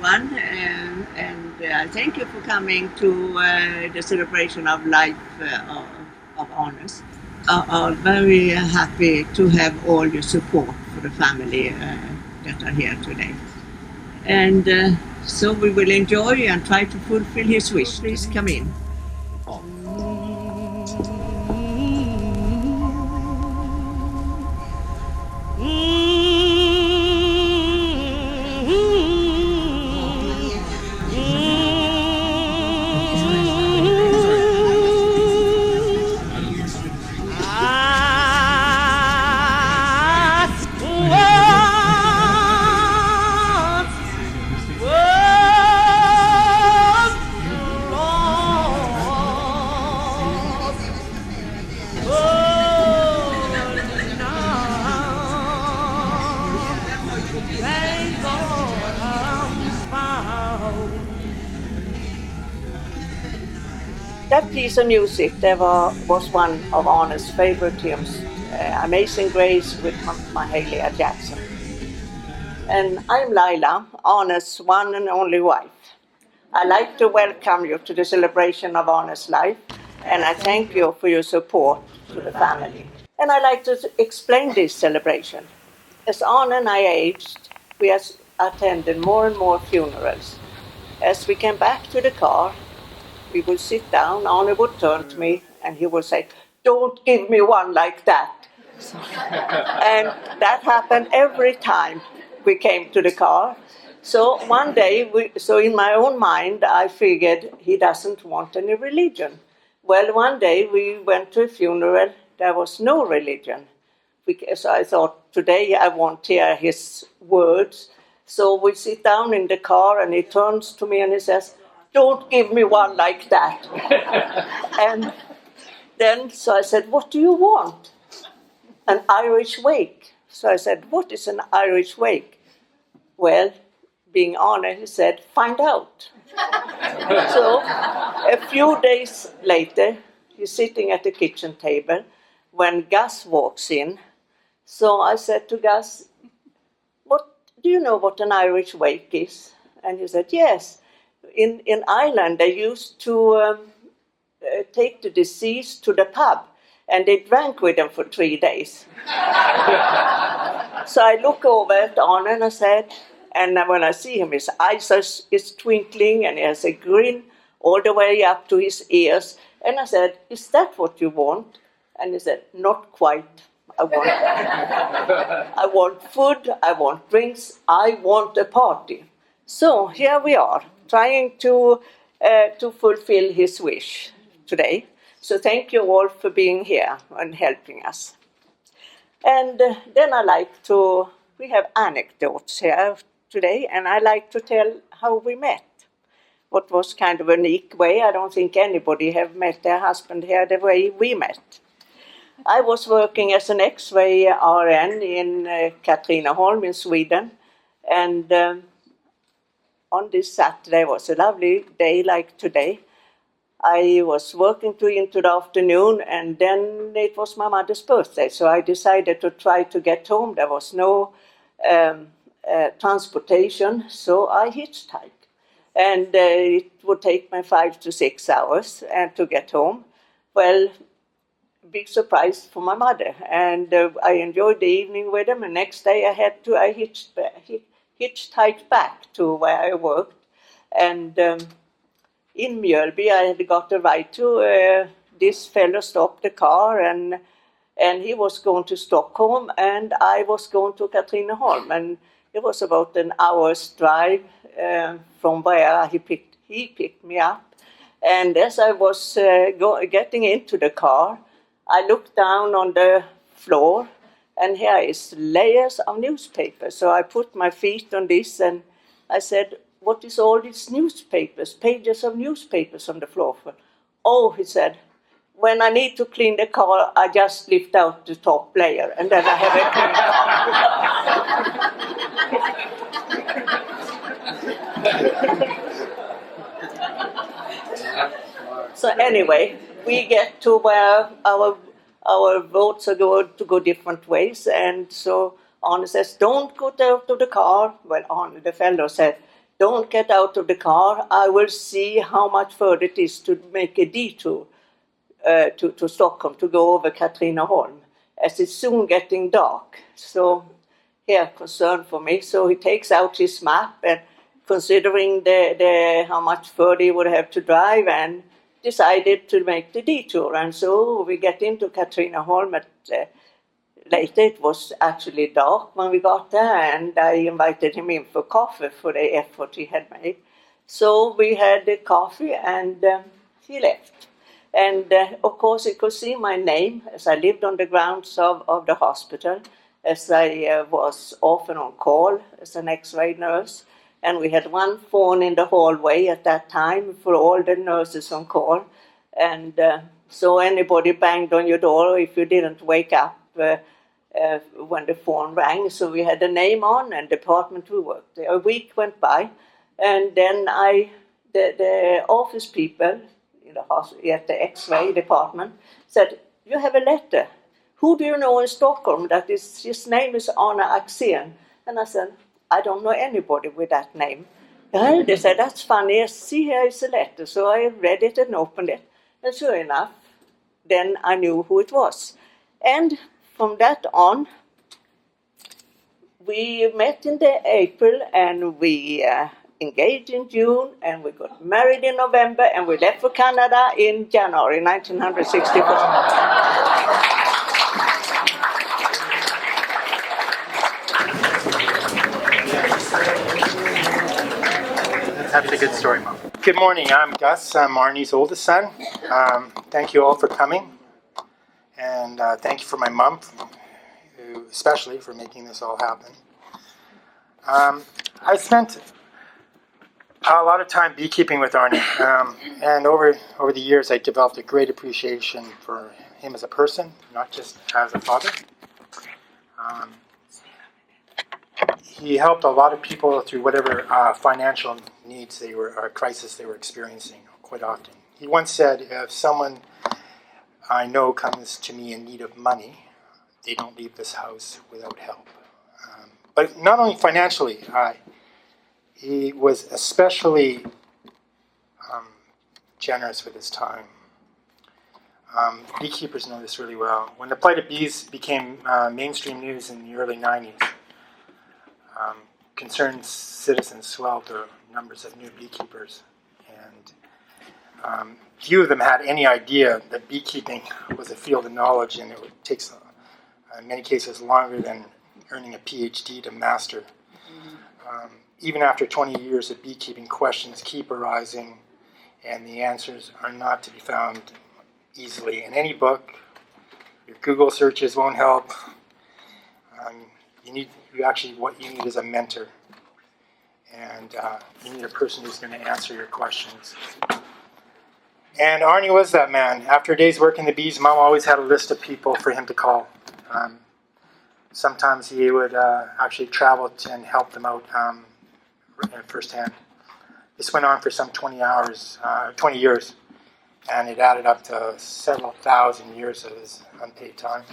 everyone, and thank you for coming to the celebration of life of Arnes. Are very happy to have all your support for the family that are here today. And so we will enjoy and try to fulfill his wish. Please come in. That piece of music was one of Arne's favorite hymns, Amazing Grace with Mahalia Jackson. And I'm Laila, Arne's one and only wife. I'd like to welcome you to the celebration of Arne's life, and I thank you for your support to the family. And I'd like to explain this celebration. As Arne and I aged, we have attended more and more funerals. As we came back to the car, we would sit down, Arne would turn to me, and he would say, "Don't give me one like that." And that happened every time we came to the car. So one day, in my own mind, I figured he doesn't want any religion. Well, one day we went to a funeral, there was no religion. So I thought, today I won't hear his words. So we sit down in the car, and he turns to me and he says, "Don't give me one like that." And then, so I said, "What do you want?" "An Irish wake." So I said, "What is an Irish wake?" Well, being Arne, he said, "Find out." So a few days later, he's sitting at the kitchen table when Gus walks in. So I said to Gus, "Do you know what an Irish wake is?" And he said, "Yes. In Ireland, they used to take the deceased to the pub, and they drank with them for 3 days." So I look over at Arne and I said, and when I see him, his eyes is twinkling, and he has a grin all the way up to his ears. And I said, "Is that what you want?" And he said, "Not quite. I want food, I want drinks, I want a party." So here we are, trying to fulfill his wish today. So thank you all for being here and helping us. And then we have anecdotes here today, and I like to tell how we met. What was kind of a unique way. I don't think anybody have met their husband here the way we met. I was working as an X-ray RN in Katrineholm in Sweden, and on this Saturday was a lovely day like today. I was working into the afternoon, and then it was my mother's birthday, so I decided to try to get home. There was no transportation, so I hitchhiked. And it would take me 5 to 6 hours to get home. Well, big surprise for my mother, and I enjoyed the evening with them. And next day I hitchhiked back to where I worked, and in Mjölby I had got a ride to. This fellow stopped the car, and he was going to Stockholm, and I was going to Katrineholm, and it was about an hour's drive from where he picked me up. And as I was getting into the car, I looked down on the floor, and here is layers of newspapers. So I put my feet on this, and I said, "What is all these newspapers, pages of newspapers on the floor for?" "Oh," he said, "when I need to clean the car, I just lift out the top layer, and then I have a clean car." So anyway, we get to where our roads are going to go different ways, and so Arne says, "Don't go out of the car." Well, Arne, the fellow, said, don't get out of the car. I will see how much further it is to make a detour to Stockholm, to go over Katrineholm, as it's soon getting dark. So here, concern for me. So he takes out his map, and considering how much further he would have to drive, and decided to make the detour. And so we get into Katrineholm at later. It was actually dark when we got there, and I invited him in for coffee for the effort he had made. So we had the coffee, and he left. And of course, he could see my name, as I lived on the grounds of the hospital, as I was often on call as an X-ray nurse. And we had one phone in the hallway at that time for all the nurses on call. And so anybody banged on your door if you didn't wake up when the phone rang. So we had a name on and department we worked. A week went by, and then the office people in the hospital, at the X-ray department, said, "You have a letter. Who do you know in Stockholm that his name is Arne Axen?" And I said, "I don't know anybody with that name." And they said, "That's funny. See, here is a letter." So I read it and opened it. And sure enough, then I knew who it was. And from that on, we met in the April, and we engaged in June, and we got married in November, and we left for Canada in January 1964. That's a good story, Mom. Good morning. I'm Gus. I'm Arnie's oldest son. Thank you all for coming. And thank you for my mom, especially for making this all happen. I spent a lot of time beekeeping with Arnie. And over the years, I developed a great appreciation for him as a person, not just as a father. He helped a lot of people through whatever financial needs or crisis they were experiencing quite often. He once said, "If someone I know comes to me in need of money, they don't leave this house without help." But not only financially, he was especially generous with his time. Beekeepers know this really well. When the plight of bees became mainstream news in the early 90s, concerned citizens swelled the numbers of new beekeepers, and few of them had any idea that beekeeping was a field of knowledge, and it takes, in many cases, longer than earning a PhD to master. Even after 20 years of beekeeping, questions keep arising, and the answers are not to be found easily in any book. Your Google searches won't help. What you need is a mentor, and you need a person who's going to answer your questions. And Arnie was that man. After a day's work in the bees, Mom always had a list of people for him to call. Sometimes he would actually travel and help them out firsthand. This went on for some 20 years, and it added up to several thousand years of his unpaid time.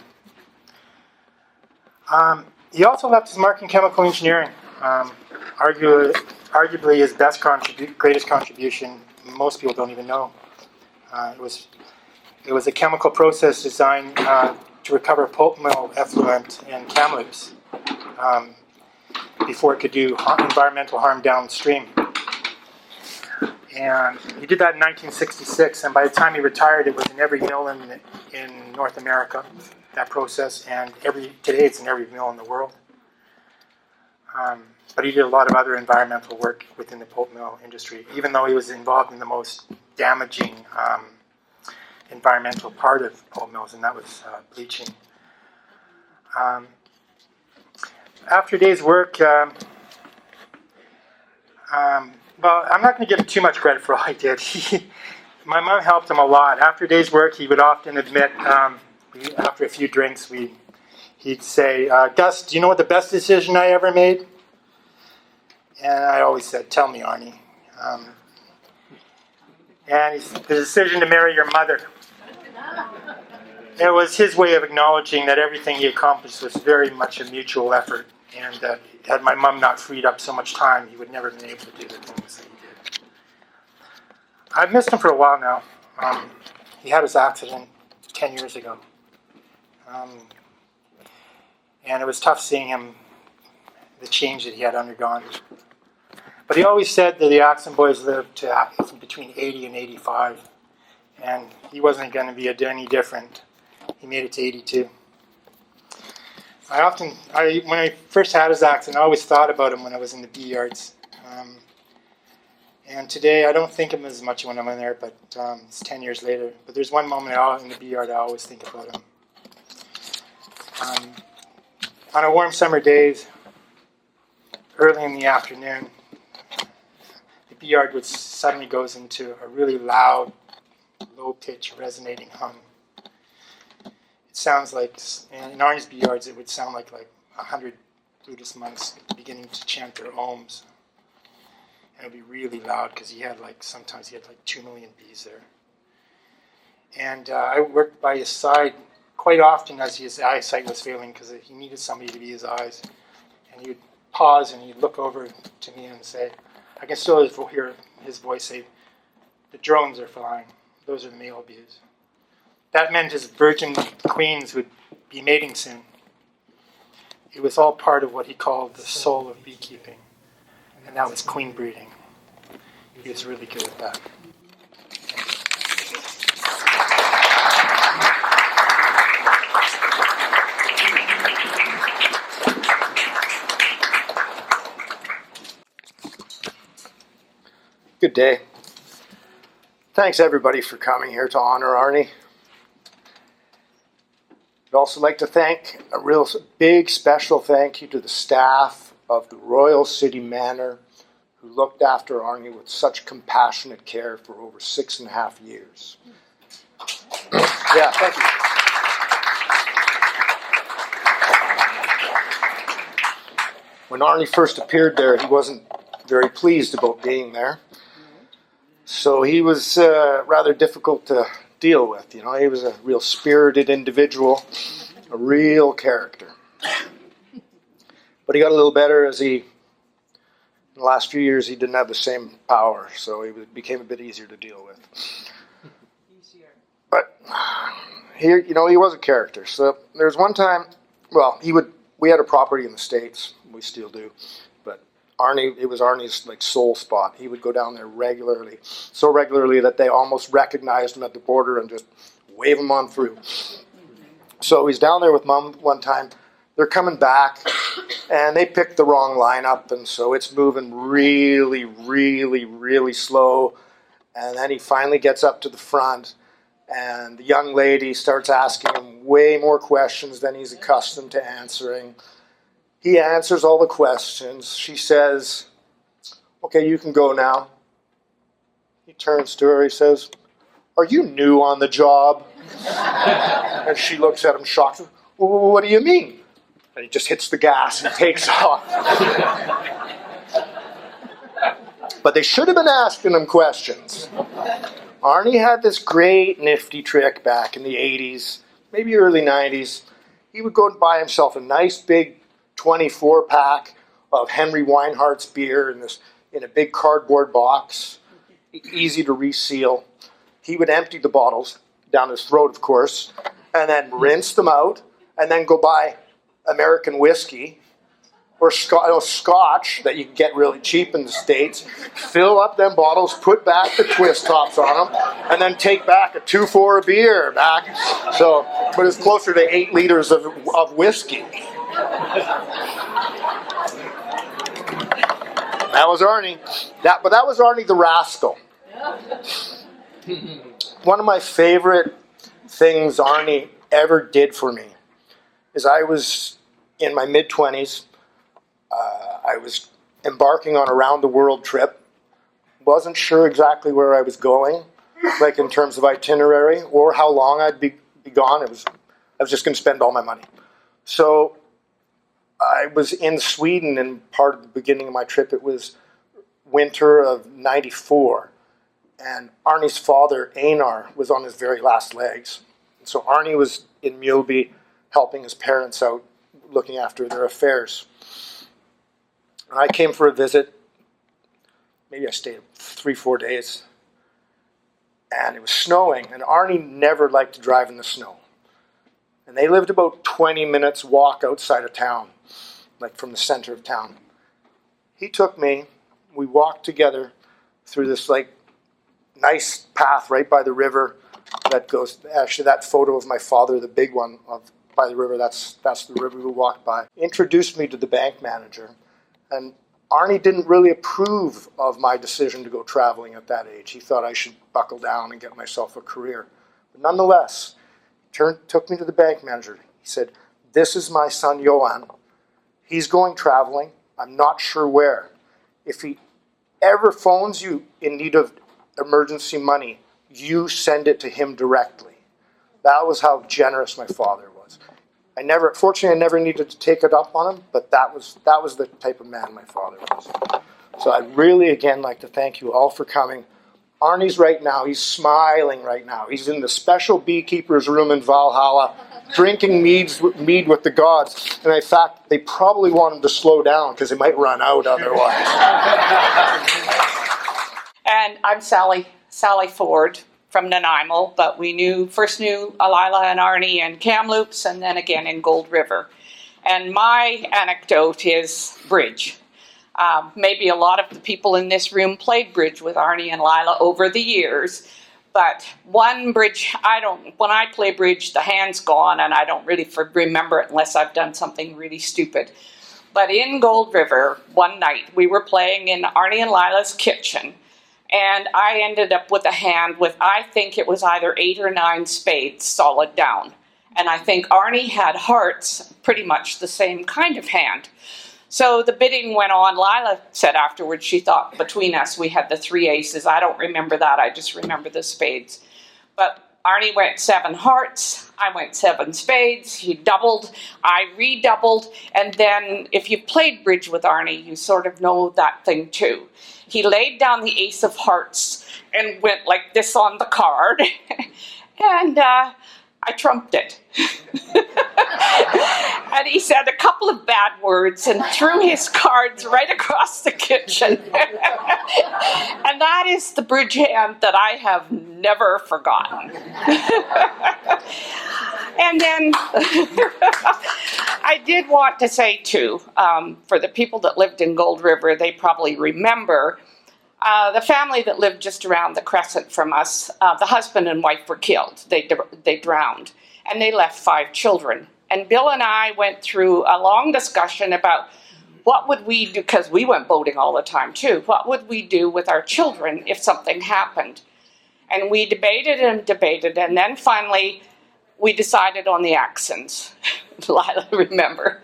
He also left his mark in chemical engineering. Arguably his greatest contribution, most people don't even know. It was a chemical process designed to recover pulp mill effluent and kamloops before it could do environmental harm downstream. And he did that in 1966, and by the time he retired, it was in every mill in North America, that process, and today it's in every mill in the world. But he did a lot of other environmental work within the pulp mill industry, even though he was involved in the most damaging environmental part of pulp mills, and that was bleaching. After a day's work, well, I'm not going to give him too much credit for all he did. My mom helped him a lot. After a day's work, he would often admit, after a few drinks, he'd say, "Gus, do you know what the best decision I ever made?" And I always said, "Tell me, Arnie." And the decision to marry your mother. It was his way of acknowledging that everything he accomplished was very much a mutual effort. And had my mom not freed up so much time, he would never have been able to do the things that he did. I've missed him for a while now. He had his accident 10 years ago. And it was tough seeing him, the change that he had undergone. But he always said that the Axen boys lived to between 80 and 85. And he wasn't going to be any different. He made it to 82. When I first had his accident, I always thought about him when I was in the B yards. And today, I don't think of him as much when I'm in there, but it's 10 years later. But there's one moment in the B yard I always think about him. On a warm summer days, early in the afternoon, the B yard would suddenly goes into a really loud, low-pitch, resonating hum. It sounds like, in Arne's B yards, it would sound like 100 Buddhist monks beginning to chant their ohms. And it would be really loud because sometimes he had 2 million bees there. And I worked by his side quite often as his eyesight was failing because he needed somebody to be his eyes. And he would pause and he'd look over to me and say, I can still hear his voice say, the drones are flying. Those are the male bees. That meant his virgin queens would be mating soon. It was all part of what he called the soul of beekeeping. And that was queen breeding. He was really good at that. Good day. Thanks everybody for coming here to honor Arne. I'd also like to thank a real big special thank you to the staff of the Royal City Manor who looked after Arne with such compassionate care for over 6.5 years. Yeah, thank you. When Arne first appeared there, he wasn't very pleased about being there. So he was rather difficult to deal with. He was a real spirited individual, a real character. But he got a little better as in the last few years, he didn't have the same power, so he became a bit easier to deal with. But here, he was a character. So there's one time, we had a property in the States, we still do, but it was Arne's soul spot. He would go down there regularly, so regularly that they almost recognized him at the border and just wave him on through. So he's down there with Mom one time. They're coming back, and they picked the wrong lineup, and so it's moving really, really, really slow. And then he finally gets up to the front, and the young lady starts asking him way more questions than he's accustomed to answering. He answers all the questions. She says, "Okay, you can go now." He turns to her, he says, "Are you new on the job?" And she looks at him shocked. "Well, what do you mean?" And he just hits the gas and takes off. But they should have been asking him questions. Arne had this great nifty trick back in the 80s, maybe early 90s. He would go and buy himself a nice big 24-pack of Henry Weinhardt's beer in a big cardboard box, easy to reseal. He would empty the bottles down his throat, of course, and then rinse them out, and then go buy American whiskey or scotch that you can get really cheap in the States, fill up them bottles, put back the twist tops on them, and then take back a 2-4 beer back. So, but it's closer to 8 liters of whiskey. That was Arne. But that was Arne the Rascal. One of my favorite things Arne ever did for me is I was in my mid-20s. I was embarking on a round-the-world trip. Wasn't sure exactly where I was going, in terms of itinerary, or how long I'd be gone. I was just going to spend all my money. So I was in Sweden, and part of the beginning of my trip, it was winter of 94. And Arne's father, Einar, was on his very last legs. So Arne was in Mjölby helping his parents out looking after their affairs. And I came for a visit. Maybe I stayed 3-4 days. And it was snowing, and Arne never liked to drive in the snow. And they lived about 20 minutes walk outside of town, like from the center of town. He took me, we walked together through this like nice path right by the river that goes, actually that photo of my father, the big one by the river, that's the river we walked by. Introduced me to the bank manager, and Arne didn't really approve of my decision to go traveling at that age. He thought I should buckle down and get myself a career. But nonetheless, took me to the bank manager. He said, "This is my son, Johan. He's going traveling. I'm not sure where. If he ever phones you in need of emergency money, you send it to him directly." That was how generous my father was. Fortunately, I never needed to take it up on him, but that was the type of man my father was. So I'd really, again, like to thank you all for coming. Arne's right now, he's smiling right now. He's in the special beekeeper's room in Valhalla, drinking mead with the gods. And in fact, they probably want him to slow down because he might run out otherwise. And I'm Sally Ford from Nanaimo, but we first knew Lila and Arne in Kamloops and then again in Gold River. And my anecdote is bridge. Maybe a lot of the people in this room played bridge with Arne and Lila over the years, but one bridge, when I play bridge, the hand's gone and I don't really remember it unless I've done something really stupid. But in Gold River, one night, we were playing in Arne and Lila's kitchen, and I ended up with a hand with, I think it was either 8 or 9 spades solid down. And I think Arne had hearts, pretty much the same kind of hand. So the bidding went on. Lila said afterwards she thought between us we had the 3 aces. I don't remember that. I just remember the spades. But Arne went 7 hearts. I went 7 spades. He doubled. I redoubled. And then if you played bridge with Arne, you sort of know that thing too. He laid down the ace of hearts and went like this on the card. And I trumped it. And he said a couple of bad words and threw his cards right across the kitchen. And that is the bridge hand that I have never forgotten. And then I did want to say too, for the people that lived in Gold River, they probably remember the family that lived just around the crescent from us, the husband and wife were killed. They drowned, and they left 5 children. And Bill and I went through a long discussion about what would we do, because we went boating all the time too, what would we do with our children if something happened? And we debated, and then finally we decided on the Axens. Lila, remember.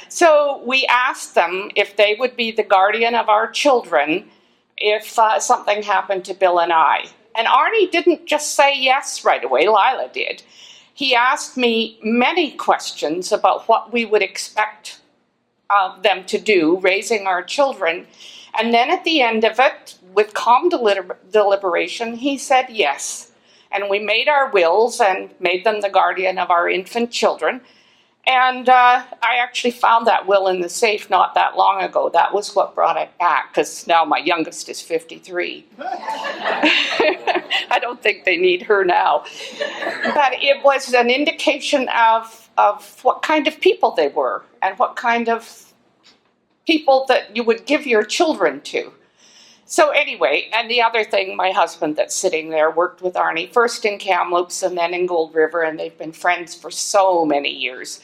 So we asked them if they would be the guardian of our children if something happened to Bill and I. And Arne didn't just say yes right away, Lila did. He asked me many questions about what we would expect them to do, raising our children. And then at the end of it, with calm deliberation, he said yes. And we made our wills and made them the guardian of our infant children. And I actually found that will in the safe not that long ago. That was what brought it back, because now my youngest is 53. I don't think they need her now. But it was an indication of what kind of people they were and what kind of people that you would give your children to. So anyway, and the other thing, my husband that's sitting there worked with Arne, first in Kamloops and then in Gold River, and they've been friends for so many years.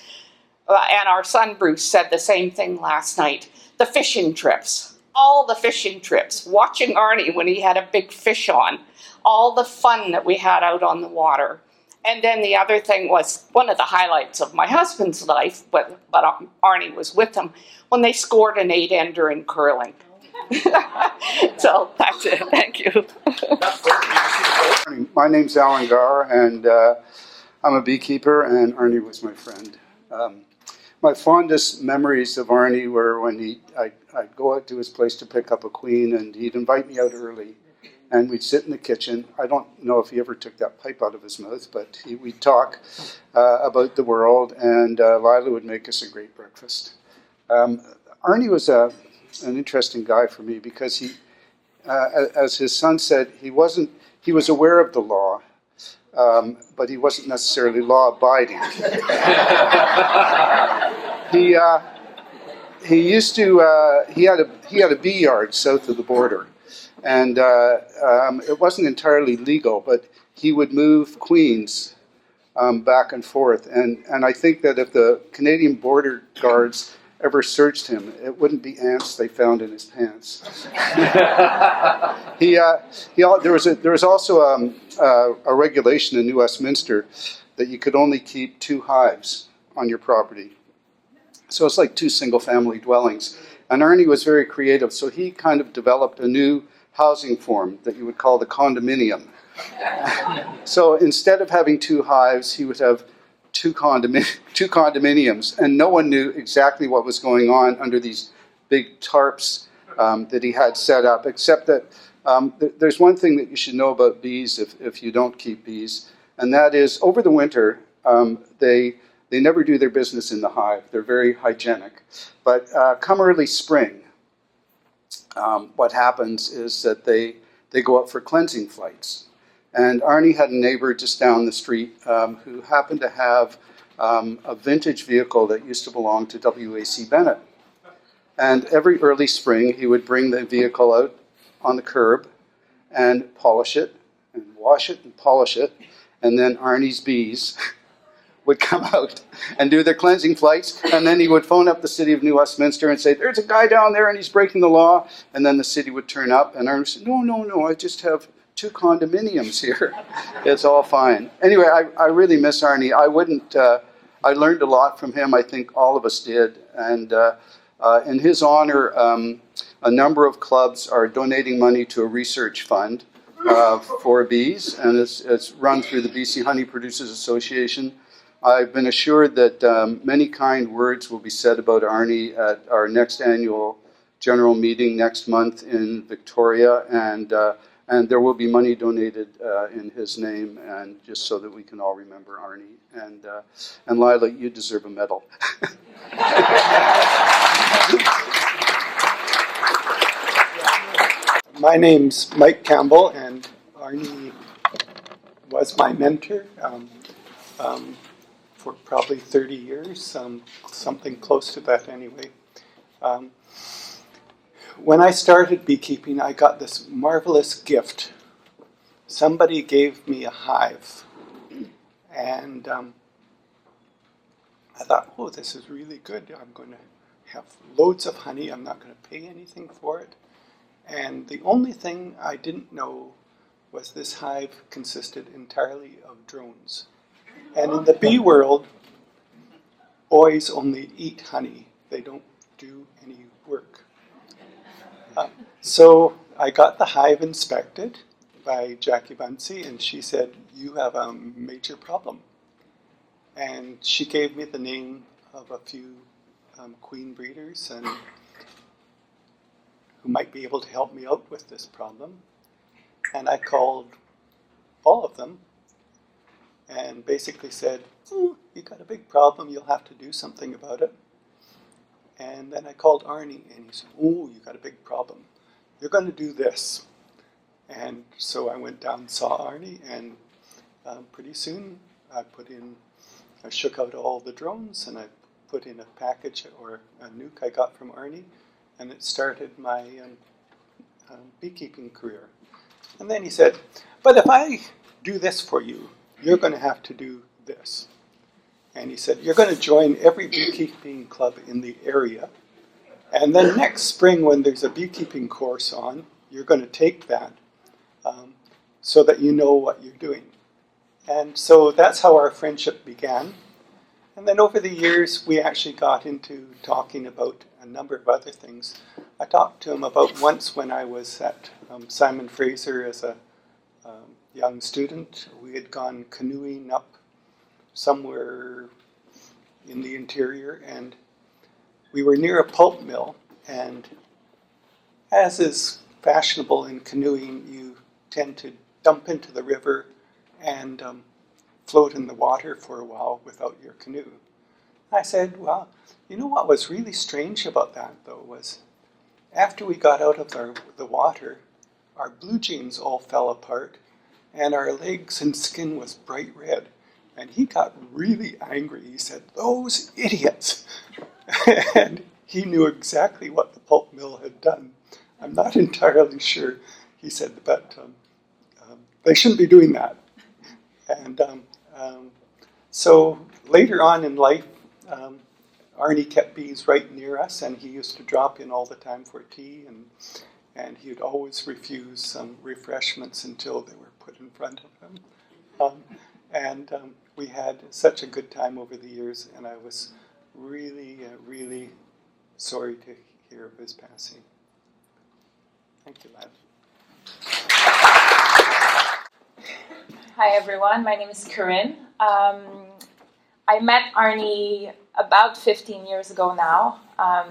And our son Bruce said the same thing last night. The fishing trips, all the fishing trips, watching Arne when he had a big fish on, all the fun that we had out on the water. And then the other thing was one of the highlights of my husband's life, but Arne was with him, when they scored an 8-ender in curling. So that's it. Thank you. My name's Alan Garr, and I'm a beekeeper, and Arne was my friend. My fondest memories of Arne were when I'd go out to his place to pick up a queen, and he'd invite me out early, and we'd sit in the kitchen. I don't know if he ever took that pipe out of his mouth, but we'd talk about the world, and Lila would make us a great breakfast. Arne was an interesting guy for me because he, as his son said, he was aware of the law, but he wasn't necessarily law-abiding. He used to. He had a bee yard south of the border, and it wasn't entirely legal, but he would move queens back and forth. And I think that if the Canadian border guards ever searched him, it wouldn't be ants they found in his pants. There was also a regulation in New Westminster that you could only keep 2 hives on your property. So it's like 2 single-family dwellings. And Arne was very creative, so he kind of developed a new housing form that you would call the condominium. So instead of having 2 hives, he would have 2 condominiums, and no one knew exactly what was going on under these big tarps that he had set up, except that there's one thing that you should know about bees if you don't keep bees, and that is over the winter, they never do their business in the hive. They're very hygienic. But come early spring, what happens is that they go up for cleansing flights. And Arne had a neighbor just down the street who happened to have a vintage vehicle that used to belong to W.A.C. Bennett. And every early spring, he would bring the vehicle out on the curb and polish it and wash it and polish it. And then Arne's bees would come out and do their cleansing flights, and then he would phone up the city of New Westminster and say, there's a guy down there and he's breaking the law, and then the city would turn up, and Arne would say, no, I just have 2 condominiums here. It's all fine. Anyway, I really miss Arne. I learned a lot from him. I think all of us did, and in his honor, a number of clubs are donating money to a research fund for bees, and it's run through the BC Honey Producers Association. I've been assured that many kind words will be said about Arne at our next annual general meeting next month in Victoria, and there will be money donated in his name, and just so that we can all remember Arne. And Lila, you deserve a medal. My name's Mike Campbell, and Arne was my mentor for probably 30 years, something close to that anyway. When I started beekeeping, I got this marvelous gift. Somebody gave me a hive, and I thought, oh, this is really good. I'm going to have loads of honey. I'm not going to pay anything for it. And the only thing I didn't know was this hive consisted entirely of drones. And in the bee world, boys only eat honey. They don't do any work. So I got the hive inspected by Jackie Bunsey, and she said, you have a major problem. And she gave me the name of a few queen breeders and who might be able to help me out with this problem. And I called all of them and basically said, oh, you got a big problem, you'll have to do something about it. And then I called Arne, and he said, oh, you got a big problem. You're going to do this. And so I went down and saw Arne, and pretty soon I shook out all the drones, and I put in a package or a nuke I got from Arne, and it started my beekeeping career. And then he said, but if I do this for you, you're going to have to do this. And he said, you're going to join every beekeeping club in the area. And then next spring, when there's a beekeeping course on, you're going to take that so that you know what you're doing. And so that's how our friendship began. And then over the years, we actually got into talking about a number of other things. I talked to him about once when I was at Simon Fraser as a young student. We had gone canoeing up somewhere in the interior, and we were near a pulp mill, and as is fashionable in canoeing, you tend to dump into the river and float in the water for a while without your canoe. I said, well, you know what was really strange about that, though, was after we got out of the water, our blue jeans all fell apart, and our legs and skin was bright red. And he got really angry. He said, "Those idiots!" And he knew exactly what the pulp mill had done. I'm not entirely sure, he said, but they shouldn't be doing that. And so later on in life, Arne kept bees right near us, and he used to drop in all the time for tea, and he would always refuse some refreshments until they were put in front of him. We had such a good time over the years, and I was really, really sorry to hear of his passing. Thank you, lad. Hi everyone, my name is Corinne. I met Arne about 15 years ago now. I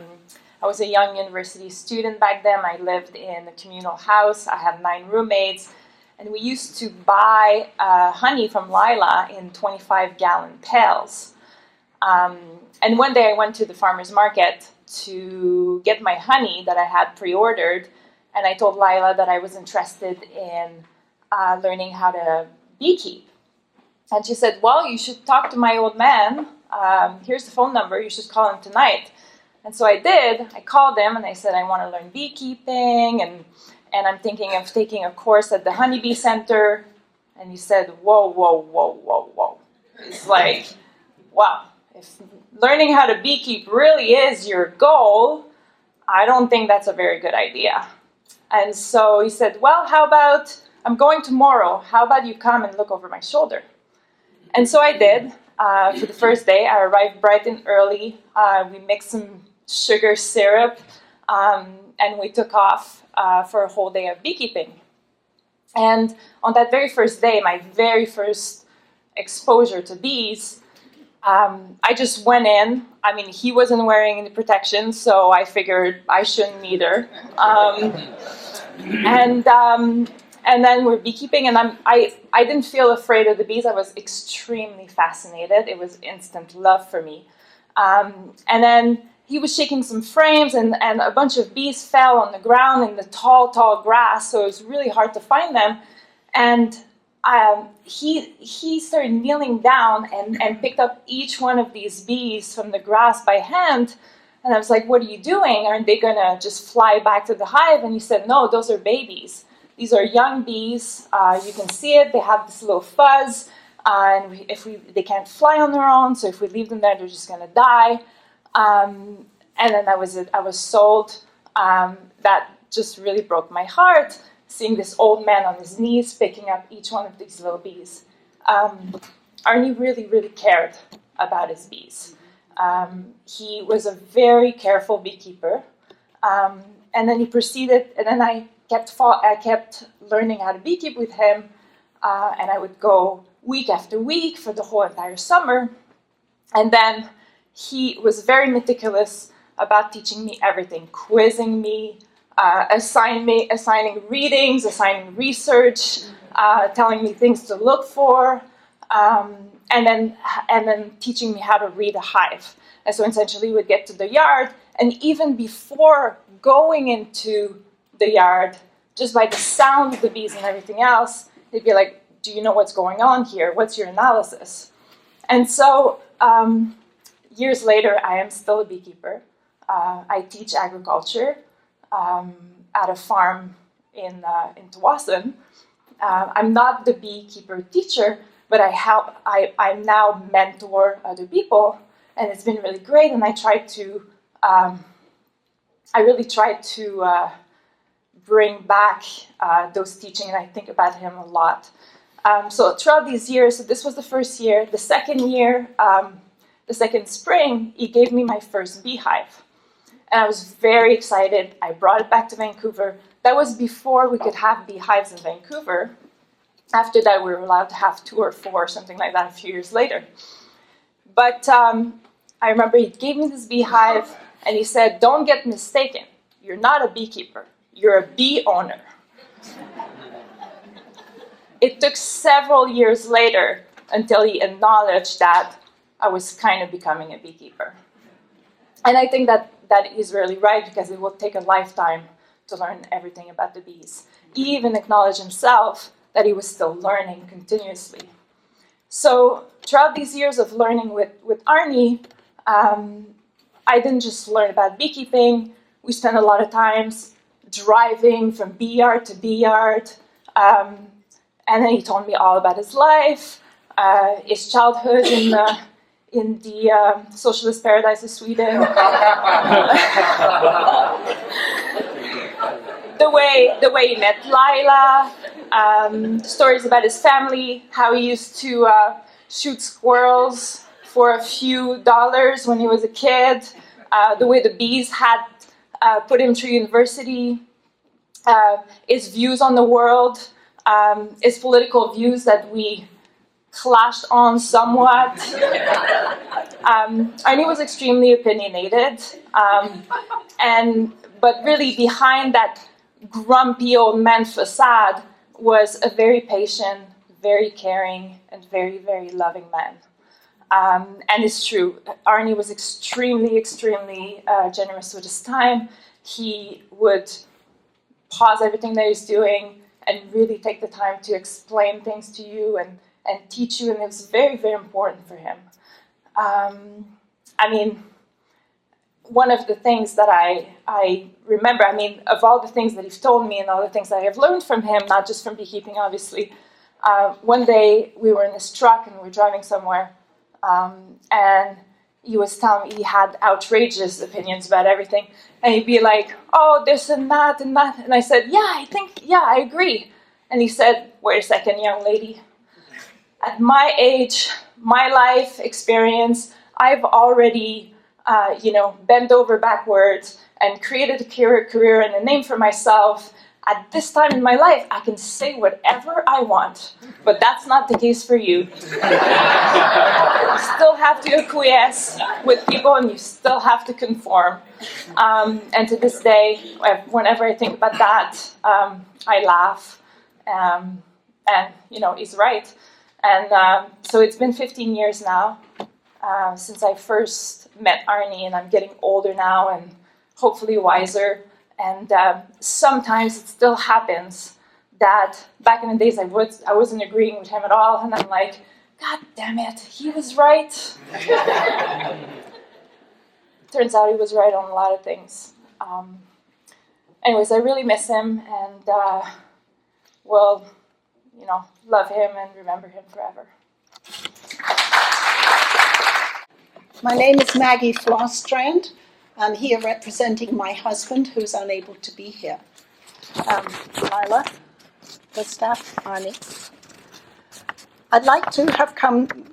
was a young university student back then. I lived in a communal house. I had 9 roommates. And we used to buy honey from Lila in 25-gallon pails. And one day I went to the farmer's market to get my honey that I had pre-ordered. And I told Lila that I was interested in learning how to beekeep. And she said, well, you should talk to my old man. Here's the phone number. You should call him tonight. And so I did. I called him and I said, I want to learn beekeeping and I'm thinking of taking a course at the Honeybee Center. And he said, whoa, whoa, whoa, whoa, whoa. It's like, wow, if learning how to beekeep really is your goal, I don't think that's a very good idea. And so he said, well, how about, I'm going tomorrow. How about you come and look over my shoulder? And so I did. For the first day, I arrived bright and early. We mixed some sugar syrup, and we took off for a whole day of beekeeping. And on that very first day, my very first exposure to bees, I just went in. I mean, he wasn't wearing any protection, so I figured I shouldn't either. And then we're beekeeping, and I didn't feel afraid of the bees. I was extremely fascinated. It was instant love for me. And then he was shaking some frames, and a bunch of bees fell on the ground in the tall, tall grass, so it was really hard to find them. And he started kneeling down and picked up each one of these bees from the grass by hand. And I was like, what are you doing? Aren't they going to just fly back to the hive? And he said, no, those are babies. These are young bees. You can see it. They have this little fuzz. And they can't fly on their own, so if we leave them there, they're just going to die. And then that was it. I was sold. That just really broke my heart, seeing this old man on his knees picking up each one of these little bees. Arne really, really cared about his bees. He was a very careful beekeeper. And then he proceeded, and then I kept learning how to beekeep with him, and I would go week after week for the whole entire summer. And then he was very meticulous about teaching me everything, quizzing me, assigning readings, assigning research, telling me things to look for, and then teaching me how to read a hive. And so essentially we'd get to the yard, and even before going into the yard, just by the sound of the bees and everything else, they'd be like, do you know what's going on here? What's your analysis? And so years later, I am still a beekeeper. I teach agriculture at a farm in Tawasin. I'm not the beekeeper teacher, but I now mentor other people, and it's been really great. And I really try to bring back those teaching, and I think about him a lot. So throughout these years, so this was the first year. The second year, the second spring, he gave me my first beehive. And I was very excited. I brought it back to Vancouver. That was before we could have beehives in Vancouver. After that, we were allowed to have 2 or 4, something like that, a few years later. But I remember he gave me this beehive, and he said, don't get mistaken. You're not a beekeeper. You're a bee owner. it took several years later until he acknowledged that I was kind of becoming a beekeeper. And I think that is really right, because it will take a lifetime to learn everything about the bees. He even acknowledged himself that he was still learning continuously. So throughout these years of learning with Arne, I didn't just learn about beekeeping. We spent a lot of times driving from bee yard to bee yard. And then he told me all about his life, his childhood in the socialist paradise of Sweden. the way he met Lila, stories about his family, how he used to shoot squirrels for a few dollars when he was a kid, the way the bees had put him through university, his views on the world, his political views that we clashed on somewhat. Arne was extremely opinionated, but really behind that grumpy old man facade was a very patient, very caring, and very, very loving man. And it's true, Arne was extremely, extremely generous with his time. He would pause everything that he's doing and really take the time to explain things to you and teach you, and it was very, very important for him. I mean, one of the things that I remember, I mean, of all the things that he's told me and all the things that I have learned from him, not just from beekeeping, obviously, one day we were in this truck and we were driving somewhere, and he was telling me he had outrageous opinions about everything, and he'd be like, oh, this and that, and I said, I agree. And he said, wait a second, young lady, at my age, my life experience, I've already, bent over backwards and created a career and a name for myself. At this time in my life, I can say whatever I want, but that's not the case for you. You still have to acquiesce with people, and you still have to conform. And to this day, whenever I think about that, I laugh. And, he's right. And so it's been 15 years now since I first met Arne, and I'm getting older now and hopefully wiser. And sometimes it still happens that back in the days I wasn't agreeing with him at all, and I'm like, God damn it, he was right. Turns out he was right on a lot of things. Anyways, I really miss him, and love him and remember him forever. My name is Maggie Flostrand. I'm here representing my husband, who's unable to be here. Lila, Gustav, Arne.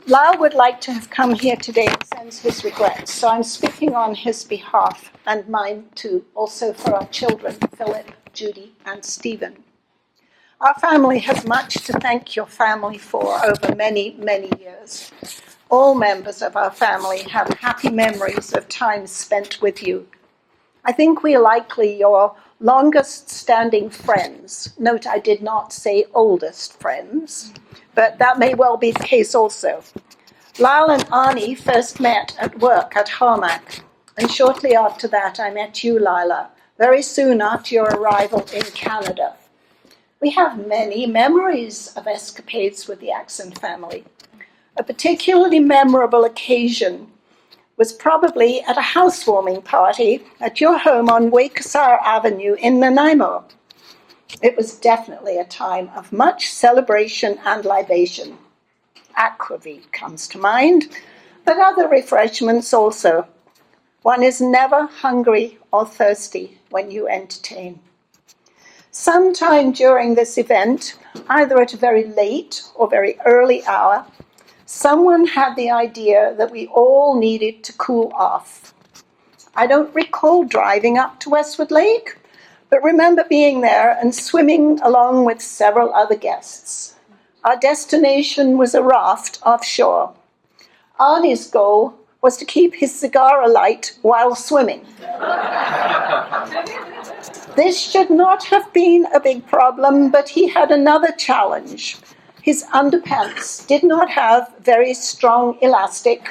Lyle would like to have come here today and sends his regrets. So I'm speaking on his behalf, and mine too, also for our children, Philip, Judy, and Stephen. Our family has much to thank your family for over many, many years. All members of our family have happy memories of time spent with you. I think we are likely your longest-standing friends. Note, I did not say oldest friends, but that may well be the case also. Lyle and Arne first met at work at Harmac, and shortly after that I met you, Lila, very soon after your arrival in Canada. We have many memories of escapades with the Axen family. A particularly memorable occasion was probably at a housewarming party at your home on Waikasar Avenue in Nanaimo. It was definitely a time of much celebration and libation. Aquavit comes to mind, but other refreshments also. One is never hungry or thirsty when you entertain. Sometime during this event, either at a very late or very early hour, someone had the idea that we all needed to cool off. I don't recall driving up to Westwood Lake, but remember being there and swimming along with several other guests. Our destination was a raft offshore. Arne's goal was to keep his cigar alight while swimming. This should not have been a big problem, but he had another challenge. his underpants did not have very strong elastic,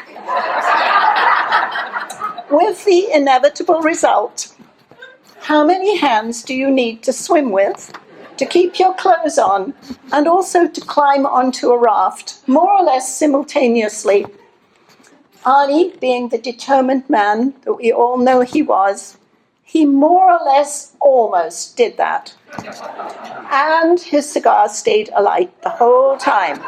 with the inevitable result. How many hands do you need to swim with, to keep your clothes on, and also to climb onto a raft, more or less simultaneously? Arne, being the determined man that we all know he was, he more or less almost did that. And his cigar stayed alight the whole time.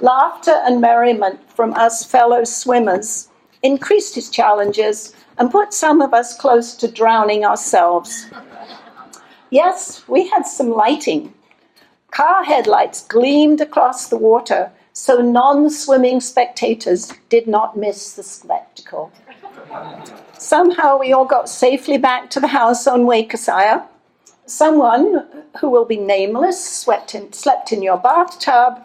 Laughter and merriment from us fellow swimmers increased his challenges and put some of us close to drowning ourselves. Yes, we had some lighting. Car headlights gleamed across the water, so non-swimming spectators did not miss the spectacle. Somehow we all got safely back to the house on Wakesire. Someone who will be nameless slept in your bathtub.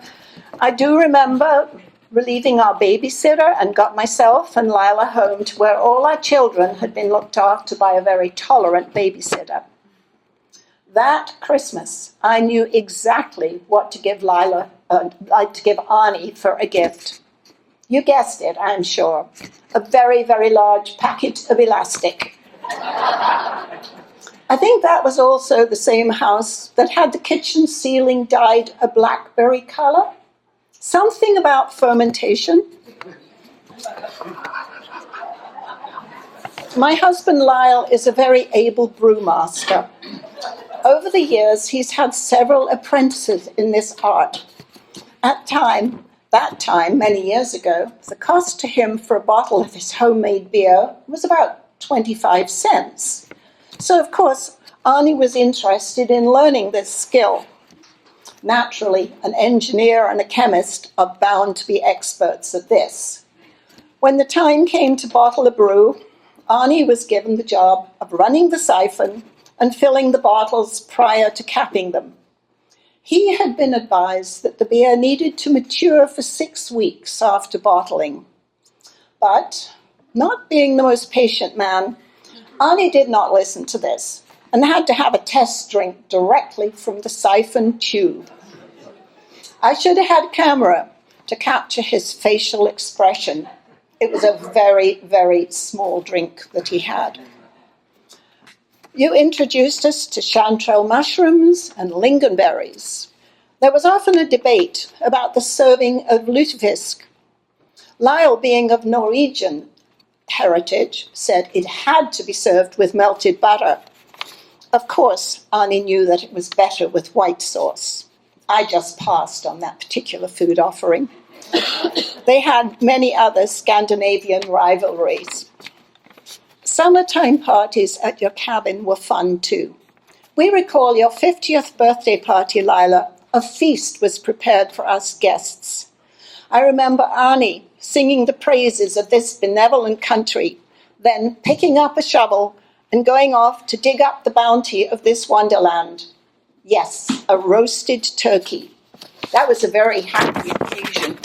I do remember relieving our babysitter and got myself and Lila home to where all our children had been looked after by a very tolerant babysitter. That Christmas, I knew exactly what to give Arne for a gift. You guessed it, I'm sure. A very, very large packet of elastic. I think that was also the same house that had the kitchen ceiling dyed a blackberry color. Something about fermentation. My husband Lyle is a very able brewmaster. Over the years, he's had several apprentices in this art. That time, many years ago, the cost to him for a bottle of his homemade beer was about 25 cents. So, of course, Arne was interested in learning this skill. Naturally, an engineer and a chemist are bound to be experts at this. When the time came to bottle a brew, Arne was given the job of running the siphon and filling the bottles prior to capping them. He had been advised that the beer needed to mature for 6 weeks after bottling. But, not being the most patient man, Arne did not listen to this and had to have a test drink directly from the siphon tube. I should have had a camera to capture his facial expression. It was a very, very small drink that he had. You introduced us to chanterelle mushrooms and lingonberries. There was often a debate about the serving of lutefisk. Lyle, being of Norwegian heritage, said it had to be served with melted butter. Of course, Arne knew that it was better with white sauce. I just passed on that particular food offering. They had many other Scandinavian rivalries. Summertime parties at your cabin were fun too. We recall your 50th birthday party, Lila. A feast was prepared for us guests. I remember Arne singing the praises of this benevolent country, then picking up a shovel and going off to dig up the bounty of this wonderland. Yes, a roasted turkey. That was a very happy occasion.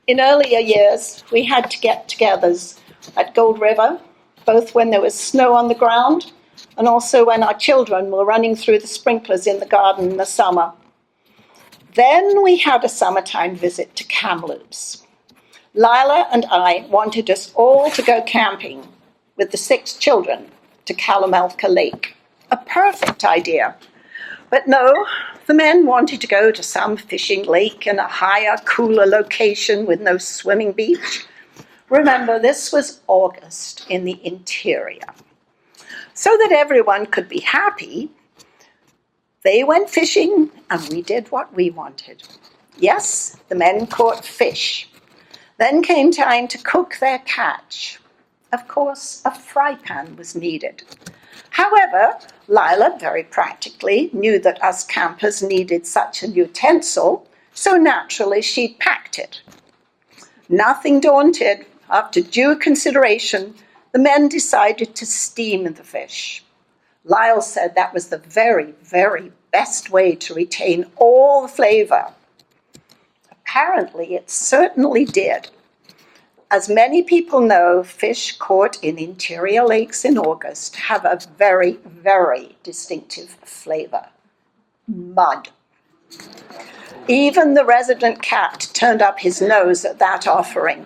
In earlier years, we had to get-togethers at Gold River, both when there was snow on the ground and also when our children were running through the sprinklers in the garden in the summer. Then we had a summertime visit to Kamloops. Lila and I wanted us all to go camping with the 6 children to Kalamalka Lake. A perfect idea. But no, the men wanted to go to some fishing lake in a higher, cooler location with no swimming beach. Remember, this was August in the interior. So that everyone could be happy, they went fishing and we did what we wanted. Yes, the men caught fish. Then came time to cook their catch. Of course, a fry pan was needed. However, Lila very practically knew that us campers needed such a utensil, so naturally she packed it. Nothing daunted, after due consideration, the men decided to steam the fish. Lyle said that was the very, very best way to retain all the flavor. Apparently, it certainly did. As many people know, fish caught in interior lakes in August have a very, very distinctive flavor. Mud. Even the resident cat turned up his nose at that offering.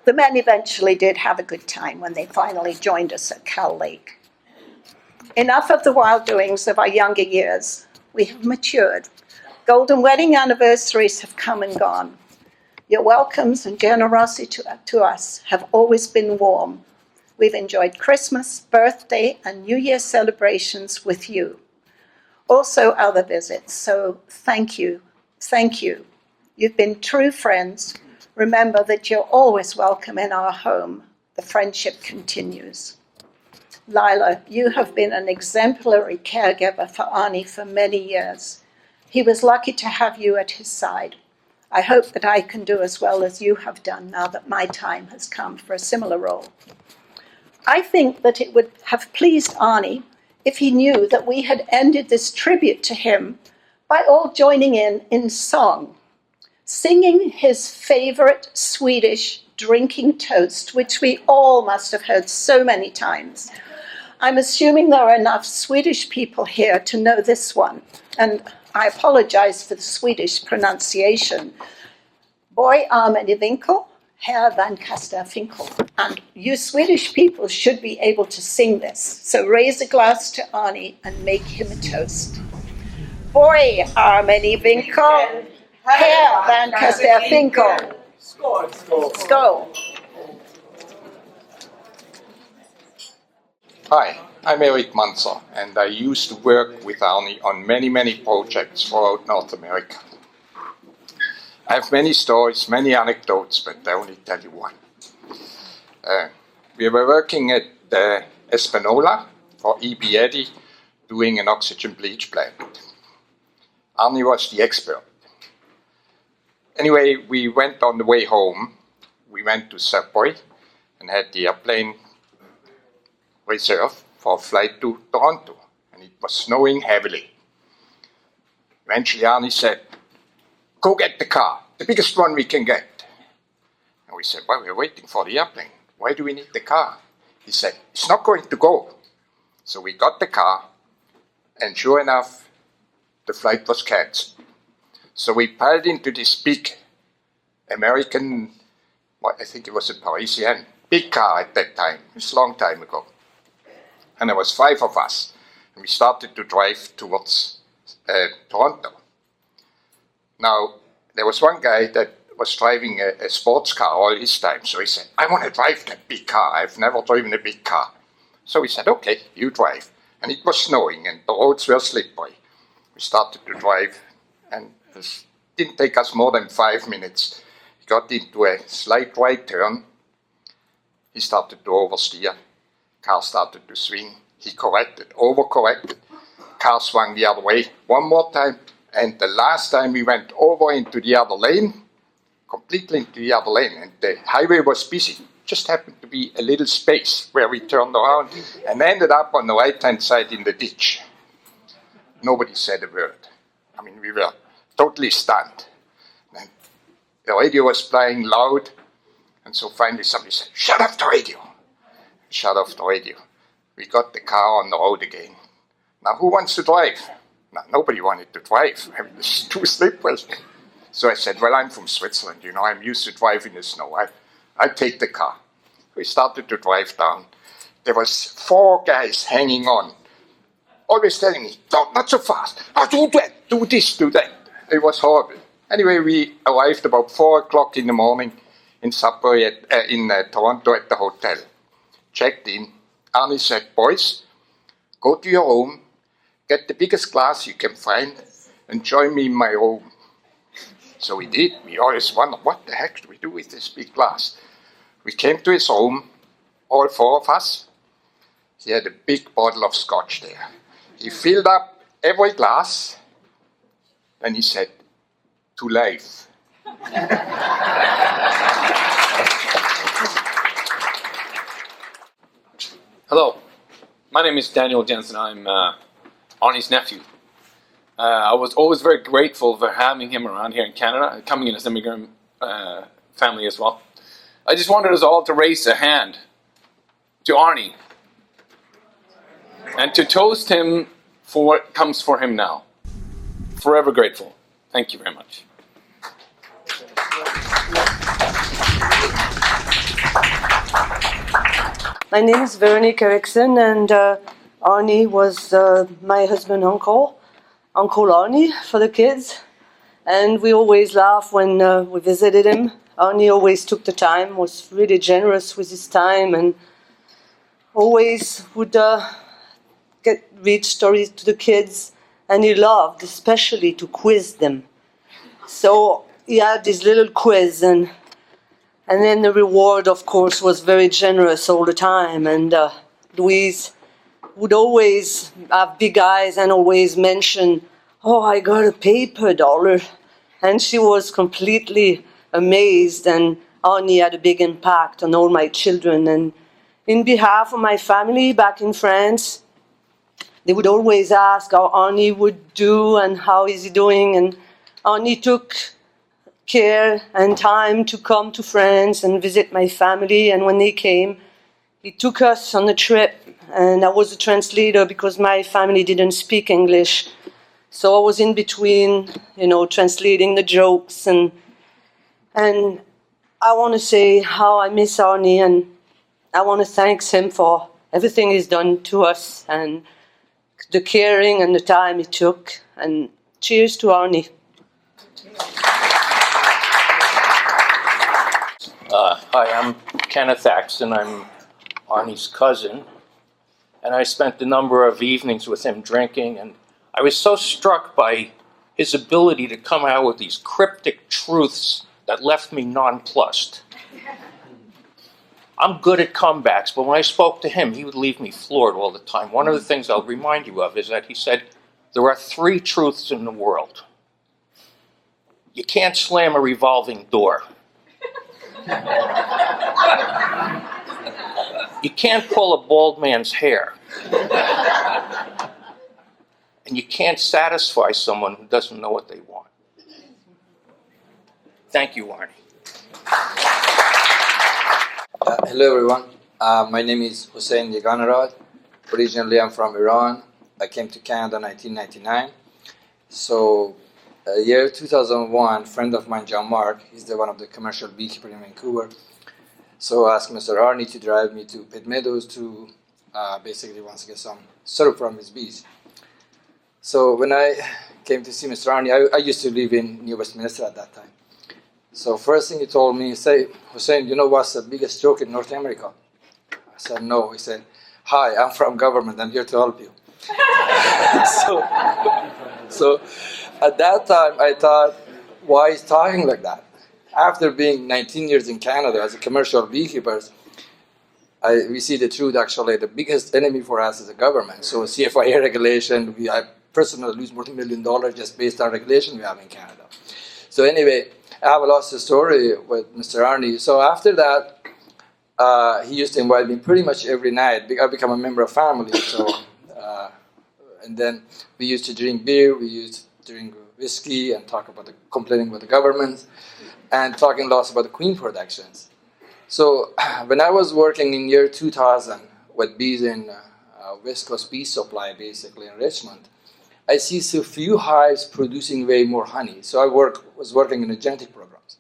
The men eventually did have a good time when they finally joined us at Cal Lake. Enough of the wild doings of our younger years. We have matured. Golden wedding anniversaries have come and gone. Your welcomes and generosity to us have always been warm. We've enjoyed Christmas, birthday, and New Year celebrations with you. Also other visits, so thank you. Thank you. You've been true friends. Remember that you're always welcome in our home. The friendship continues. Lila, you have been an exemplary caregiver for Arne for many years. He was lucky to have you at his side. I hope that I can do as well as you have done now that my time has come for a similar role. I think that it would have pleased Arne if he knew that we had ended this tribute to him by all joining in song, singing his favorite Swedish drinking toast, which we all must have heard so many times. I'm assuming there are enough Swedish people here to know this one, and I apologize for the Swedish pronunciation. Boy Arme die Winkel, Herr van Kaster Finkel. And you Swedish people should be able to sing this. So raise a glass to Arne and make him a toast. Boy Arme die Winkel, Herr van Kaster Finkel. Skål! Skål. Hi, I'm Erik Manzer, and I used to work with Arne on many projects throughout North America. I have many stories, many anecdotes, but I only tell you one. We were working at Espanola for E.B. Eddy doing an oxygen bleach plant. Arne was the expert. Anyway, we went on the way home. We went to Subway and had the airplane reserved for a flight to Toronto, and it was snowing heavily. Eventually Arne said, "Go get the car, the biggest one we can get." And we said, "Well, we're waiting for the airplane. Why do we need the car?" He said, "It's not going to go." So we got the car, and sure enough, the flight was cancelled. So we piled into this big American, I think it was a Parisian, big car at that time. It was a long time ago. And there was 5 of us. And we started to drive towards Toronto. Now, there was one guy that was driving a sports car all his time. So he said, "I want to drive that big car. I've never driven a big car." So we said, "Okay, you drive." And it was snowing and the roads were slippery. We started to drive, and it didn't take us more than 5 minutes. He got into a slight right turn. He started to oversteer. Car started to swing. He corrected, overcorrected. Car swung the other way one more time. And the last time we went over into the other lane, completely into the other lane. And the highway was busy. Just happened to be a little space where we turned around and ended up on the right-hand side in the ditch. Nobody said a word. I mean, we were totally stunned. And the radio was playing loud. And so finally somebody said, "Shut off the radio." Shut off the radio. We got the car on the road again. Now, who wants to drive? Now, nobody wanted to drive. I mean, it's too slippery. So I said, "Well, I'm from Switzerland, I'm used to driving the snow. I take the car." We started to drive down. There was 4 guys hanging on, always telling me, not so fast. "Oh, do that, do this, do that." It was horrible. Anyway, we arrived about 4 o'clock in the morning in Subway in Toronto at the hotel. Checked in. Arne said, "Boys, go to your room, get the biggest glass you can find, and join me in my room." So we did. We always wondered, what the heck do we do with this big glass? We came to his room, all 4 of us. He had a big bottle of scotch there. He filled up every glass, and he said, "To life." Hello, my name is Daniel Jensen. I'm Arne's nephew. I was always very grateful for having him around here in Canada, coming in as an immigrant family as well. I just wanted us all to raise a hand to Arne and to toast him for what comes for him now. Forever grateful. Thank you very much. My name is Arne Axen, and Arne was my husband, Uncle Arne for the kids. And we always laugh when we visited him. Arne always took the time, was really generous with his time, and always would read stories to the kids. And he loved especially to quiz them. So he had this little quiz, and then the reward, of course, was very generous all the time. And Louise would always have big eyes and always mention, "Oh, I got a paper dollar." And she was completely amazed, and Arne had a big impact on all my children. And in behalf of my family back in France, they would always ask how Arne would do and how is he doing. And Arne took care and time to come to France and visit my family. And when they came, he took us on a trip, and I was a translator because my family didn't speak English. So I was in between, translating the jokes, and I want to say how I miss Arne, and I want to thank him for everything he's done to us and the caring and the time he took. And cheers to Arne. Hi, I'm Kenneth Axen. I'm Arne's cousin, and I spent a number of evenings with him drinking, and I was so struck by his ability to come out with these cryptic truths that left me nonplussed. I'm good at comebacks, but when I spoke to him, he would leave me floored all the time. One of the things I'll remind you of is that he said, there are 3 truths in the world. You can't slam a revolving door. You can't pull a bald man's hair. And you can't satisfy someone who doesn't know what they want. Thank you, Arne. Hello, everyone. My name is Hussein Yeganarad. Originally, I'm from Iran. I came to Canada in 1999. So, year 2001, a friend of mine, John Mark, he's one of the commercial beekeepers in Vancouver. So I asked Mr. Arne to drive me to Pitt Meadows to basically wants to get some syrup from his bees. So when I came to see Mr. Arne, I used to live in New Westminster at that time. So first thing he told me, he said, Hussein, you know what's the biggest joke in North America? I said, no. He said, hi, I'm from government. I'm here to help you. so at that time, I thought, why is talking like that? After being 19 years in Canada as a commercial beekeeper, we see the truth. Actually, the biggest enemy for us is the government. So CFIA regulation, I personally lose more than $1 million just based on regulation we have in Canada. So anyway, I have a lot of story with Mr. Arne. So after that, he used to invite me pretty much every night. I become a member of family. So and then we used to drink beer. We used to drink whiskey and talk about complaining with the government and talking lots about the queen productions. So when I was working in year 2000 with bees in West Coast Bee Supply, basically in Richmond, I see so few hives producing way more honey. So I was working in the genetic programs.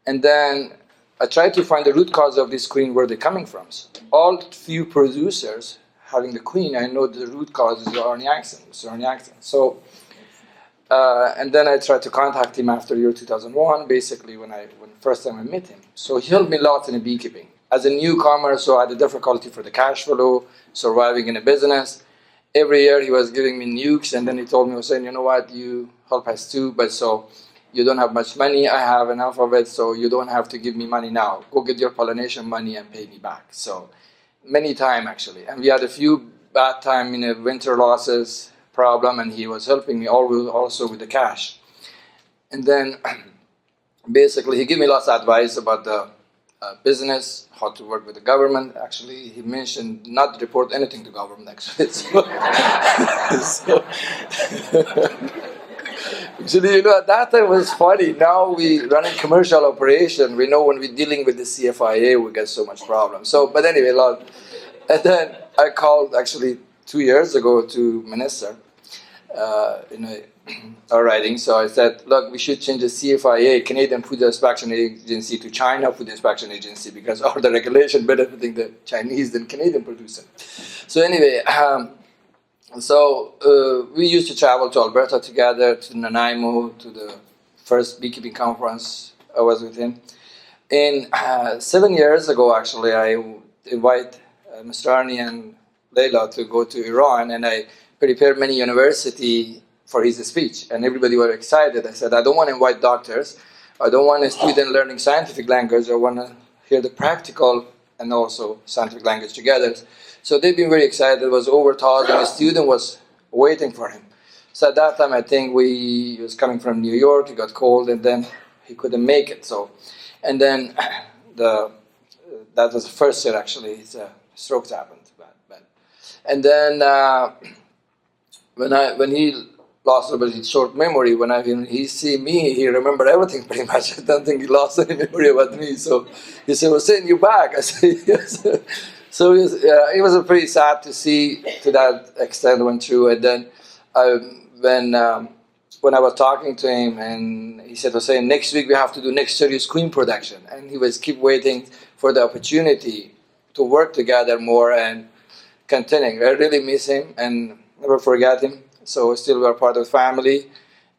And then I tried to find the root cause of this queen, where they're coming from. So all few producers having the queen, I know the root cause is Arne Axen, Mr. Arne Axen. So, and then I tried to contact him after year 2001, basically when first time I met him. So he helped me a lot in the beekeeping. As a newcomer, so I had a difficulty for the cash flow, surviving in a business. Every year he was giving me nukes, and then he told me, saying, you know what, you help us too, but so you don't have much money, I have enough of it, so you don't have to give me money now. Go get your pollination money and pay me back. So many times actually. And we had a few bad times in the winter losses problem, and he was helping me always also with the cash. And then basically he gave me lots of advice about the business, how to work with the government. Actually, he mentioned not to report anything to government, actually. Actually, at that time it was funny. Now we run a commercial operation. We know when we're dealing with the CFIA, we get so much problem. So, but anyway, and then I called actually 2 years ago to Minister our writing. So I said, look, we should change the CFIA, Canadian Food Inspection Agency, to China Food Inspection Agency, because all the regulation benefiting the Chinese than Canadian producer. So anyway, we used to travel to Alberta together, to Nanaimo, to the first beekeeping conference I was with him. And 7 years ago, actually, I invited Mr. Arne and Leila to go to Iran, and I prepared many university for his speech, and everybody was excited. I said, I don't want to invite doctors. I don't want a student learning scientific language. I want to hear the practical and also scientific language together. So they've been very excited. It was over 1,000 student was waiting for him. So at that time, I think he was coming from New York. He got cold, and then he couldn't make it. So, and then that was the first year actually. His strokes happened. And then when he lost a bit short memory, when he see me, he remembered everything pretty much. I don't think he lost any memory about me. So he said, "We're sending you back." I said, "Yes." So it was pretty sad to see to that extent went through. And then when I was talking to him, and he was saying, next week we have to do next serious Queen production, and he was keep waiting for the opportunity to work together more and continuing. I really miss him and never forget him. So still we are part of the family,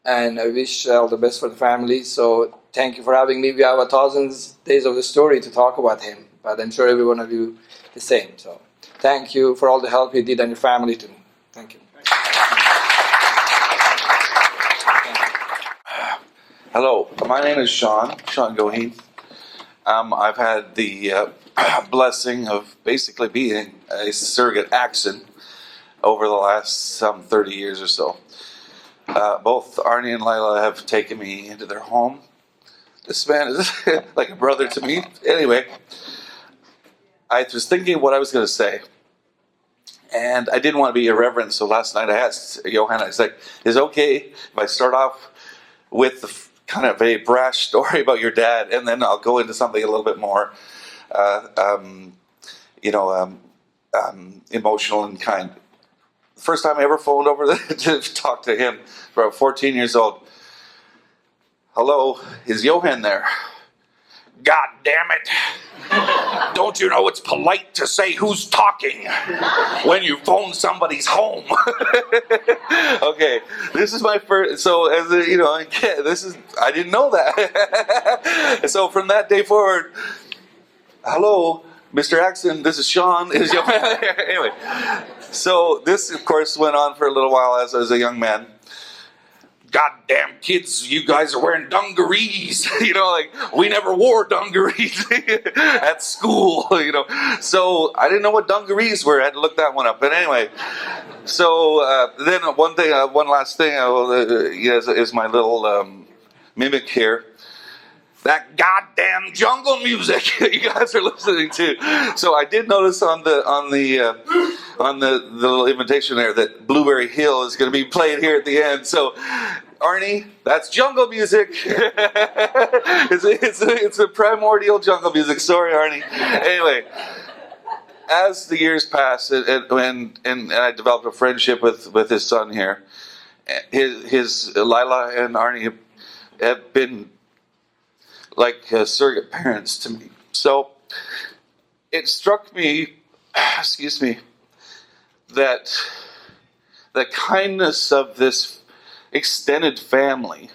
and I wish all the best for the family. So thank you for having me. We have 1,000 days of the story to talk about him, but I'm sure every one of you the same. So thank you for all the help you did and your family to me. Thank you. Hello, my name is Sean Goheen. I've had the blessing of basically being a surrogate Axen over the last 30 years or so. Both Arne and Lila have taken me into their home. This man is like a brother to me. Anyway, I was thinking what I was going to say, and I didn't want to be irreverent, so last night I asked Johanna, I was like, is it okay if I start off with kind of a brash story about your dad, and then I'll go into something a little bit more emotional and kind. The first time I ever phoned over to talk to him, about 14 years old. Hello, is Johan there? God damn it. Don't you know it's polite to say who's talking when you phone somebody's home? Okay, this is my first, so as a, I didn't know that. So from that day forward, hello, Mr. Axen, this is Sean. Is Johan there? Anyway, so this, of course, went on for a little while as a young man. Goddamn kids, you guys are wearing dungarees. We never wore dungarees at school, So I didn't know what dungarees were. I had to look that one up. But anyway, so then one last thing is my little mimic here. That goddamn jungle music you guys are listening to. So I did notice on the little invitation there that Blueberry Hill is going to be played here at the end. So, Arne, that's jungle music. It's a primordial jungle music. Sorry, Arne. Anyway, as the years passed, and I developed a friendship with his son here, his Lila and Arne have been like surrogate parents to me. So it struck me, that the kindness of this extended family,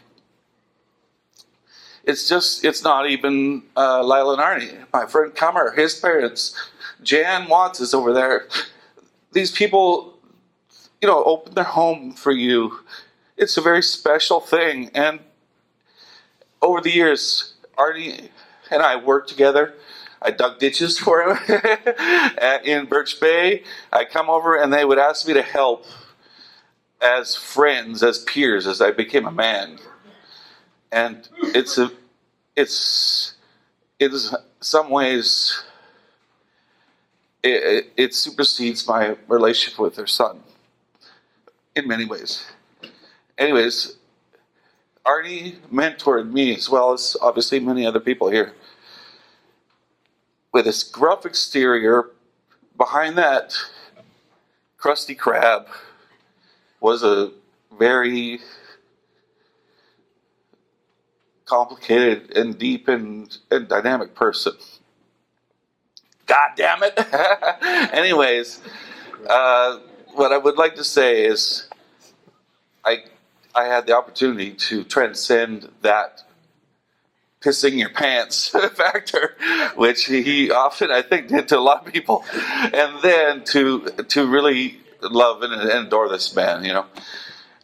it's not even Lila and Arne. My friend Kummer, his parents, Jan Watts is over there. These people, open their home for you. It's a very special thing. And over the years, Arne and I worked together. I dug ditches for him in Birch Bay. I come over and they would ask me to help as friends, as peers, as I became a man. And in some ways, it supersedes my relationship with their son in many ways. Anyways, Arne mentored me, as well as obviously many other people here. With his gruff exterior, behind that crusty crab was a very complicated and deep and dynamic person. God damn it. Anyways, what I would like to say is I had the opportunity to transcend that pissing your pants factor, which he often, I think, did to a lot of people, and then to really love and adore this man. You know,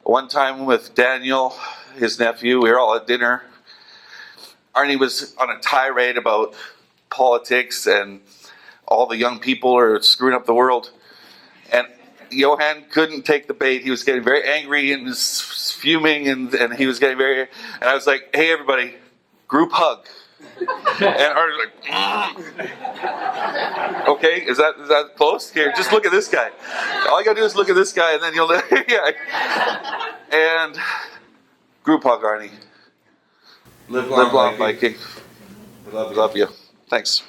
one time with Daniel, his nephew, we were all at dinner. Arnie was on a tirade about politics and all the young people are screwing up the world, and Johan couldn't take the bait. He was getting very angry and was fuming, and he was getting very. And I was like, "Hey, everybody, group hug." And Arnie's like, "Okay, is that close? Here, just look at this guy. All you gotta do is look at this guy, and then you'll." Yeah. And group hug, Arnie. Live long, Viking. Love you. Thanks.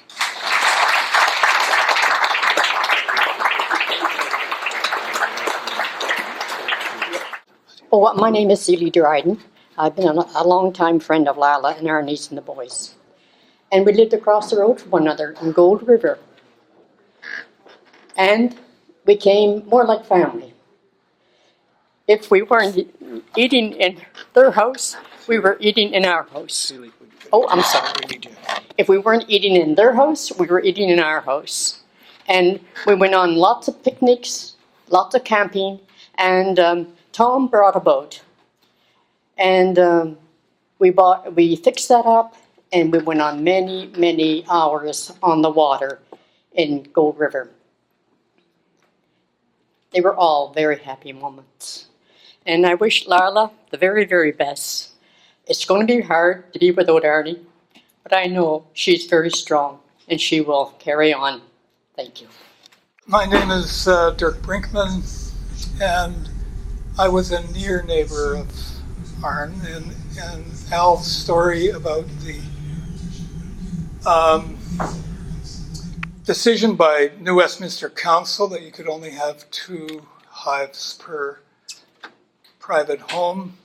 Well, my name is Celie Dryden. I've been a long-time friend of Lila and Arnie's and the boys. And we lived across the road from one another in Gold River. And we became more like family. If we weren't eating in their house, we were eating in our house. Oh, I'm sorry. If we weren't eating in their house, we were eating in our house. And we went on lots of picnics, lots of camping, and Tom brought a boat. And we fixed that up, and we went on many, many hours on the water in Gold River. They were all very happy moments. And I wish Lila the very, very best. It's going to be hard to be without Arnie, but I know she's very strong, and she will carry on. Thank you. My name is Dirk Brinkman, and I was a near neighbor of Arne, and Al's story about the decision by New Westminster Council that you could only have 2 hives per private home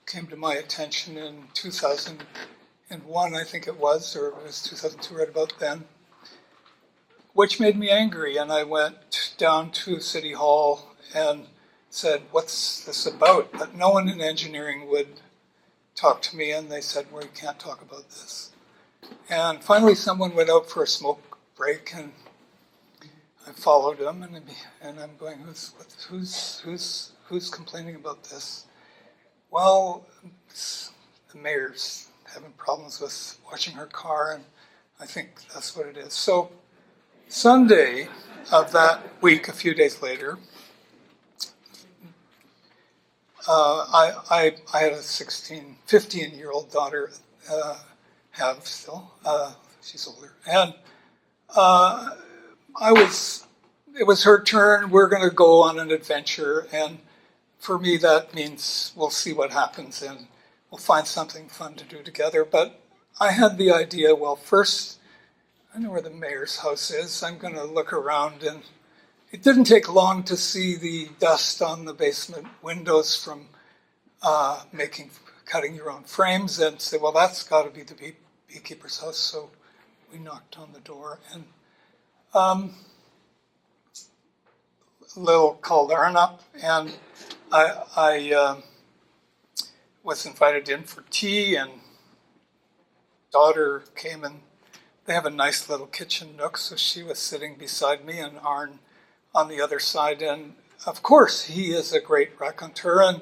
came to my attention in 2001, I think it was, or it was 2002, right about then, which made me angry, and I went down to City Hall and said, "What's this about?" But no one in engineering would talk to me, and they said, "Well, you can't talk about this." And finally, someone went out for a smoke break, and I followed them, and I'm going, "Who's complaining about this?" Well, the mayor's having problems with washing her car, and I think that's what it is. So Sunday of that week, a few days later, I had a 15-year-old daughter, have still, she's older, and it was her turn. We're going to go on an adventure, and for me that means we'll see what happens and we'll find something fun to do together. But I had the idea, well, first, I know where the mayor's house is. I'm going to look around, and it didn't take long to see the dust on the basement windows from cutting your own frames, and say, well, that's got to be the beekeeper's house. So we knocked on the door, and Lil called Arne up, and I was invited in for tea, and daughter came, and they have a nice little kitchen nook, so she was sitting beside me and Arne on the other side. And of course, he is a great raconteur, and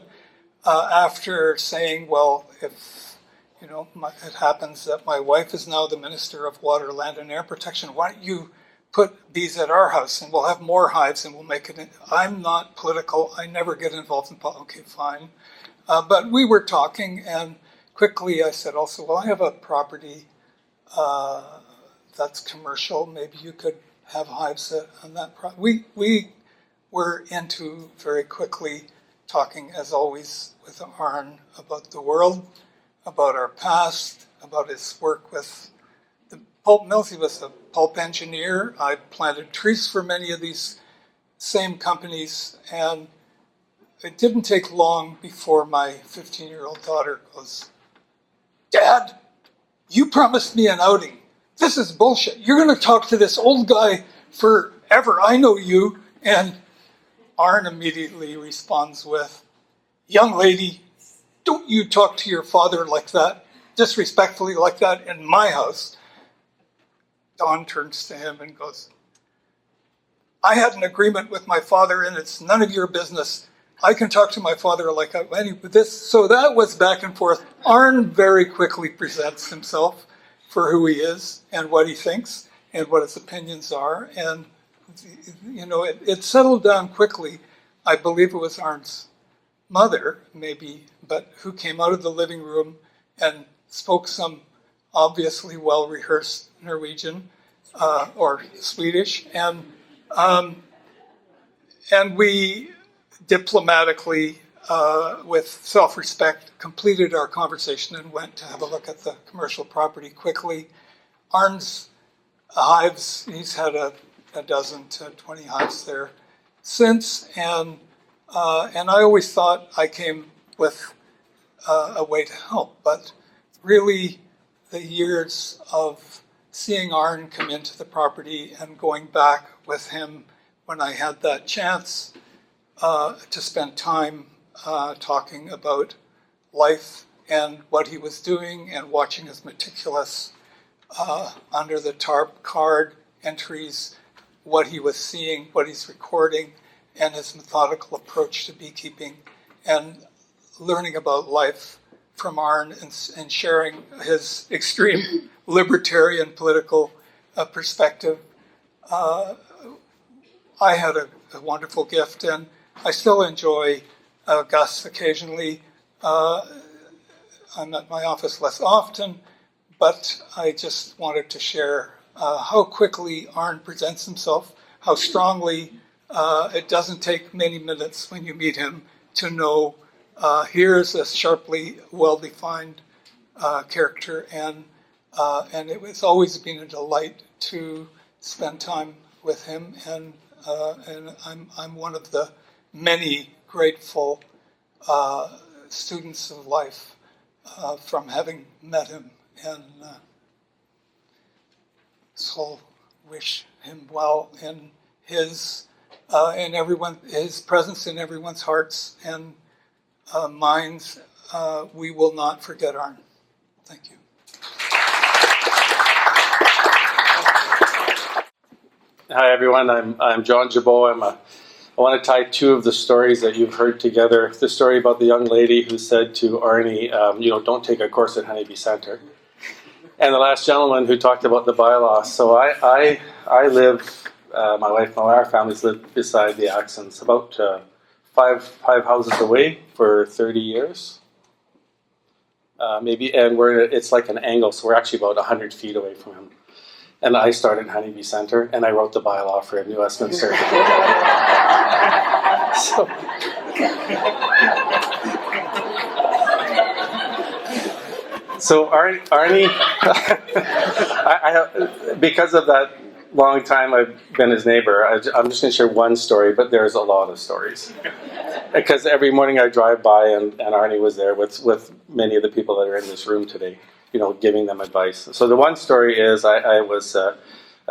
after saying, well, if it happens that my wife is now the Minister of Water, Land and Air Protection, why don't you put bees at our house and we'll have more hives and we'll make it. I'm not political. I never get involved in politics. Okay, fine. But we were talking, and quickly I said also, well, I have a property that's commercial. Maybe you could have hives on that property. We were into very quickly talking, as always, with Arne about the world, about our past, about his work with the pulp mills. He was a pulp engineer. I planted trees for many of these same companies, and it didn't take long before my 15-year-old daughter goes, "Dad, you promised me an outing. This is bullshit. You're going to talk to this old guy forever. I know you." And Arne immediately responds with, "Young lady, don't you talk to your father like that, disrespectfully like that in my house." Dawn turns to him and goes, "I had an agreement with my father and it's none of your business. I can talk to my father like this." So that was back and forth. Arne very quickly presents himself for who he is and what he thinks and what his opinions are. And, it settled down quickly. I believe it was Arne's mother, maybe, but who came out of the living room and spoke some obviously well-rehearsed Norwegian or Swedish. And we diplomatically, with self-respect, completed our conversation and went to have a look at the commercial property quickly. Arne's hives, he's had a dozen to 20 hives there since, and I always thought I came with a way to help, but really the years of seeing Arne come into the property and going back with him when I had that chance to spend time talking about life and what he was doing and watching his meticulous under the tarp card entries, what he was seeing, what he's recording, and his methodical approach to beekeeping, and learning about life from Arne and sharing his extreme libertarian political perspective. I had a wonderful gift, and I still enjoy Gus occasionally. I'm at my office less often, but I just wanted to share how quickly Arne presents himself, how strongly it doesn't take many minutes when you meet him to know here's a sharply well-defined character, and it was always been a delight to spend time with him, and I'm one of the many grateful students of life from having met him, and so wish him well in his presence in everyone's hearts and minds. We will not forget Arne. Thank you. Hi everyone, I'm John Jabot. I want to tie two of the stories that you've heard together. The story about the young lady who said to Arne, don't take a course at Honeybee Center. And the last gentleman who talked about the bylaws. So I live, my wife and our families live beside the Axens, about five houses away for 30 years. Maybe, and it's like an angle, so we're actually about 100 feet away from him. And I started Honeybee Center, and I wrote the bylaw for New Westminster. So Arne, because of that long time I've been his neighbor, I'm just going to share one story, but there's a lot of stories. Because every morning I drive by, and Arne was there with many of the people that are in this room today, giving them advice. So the one story is I was a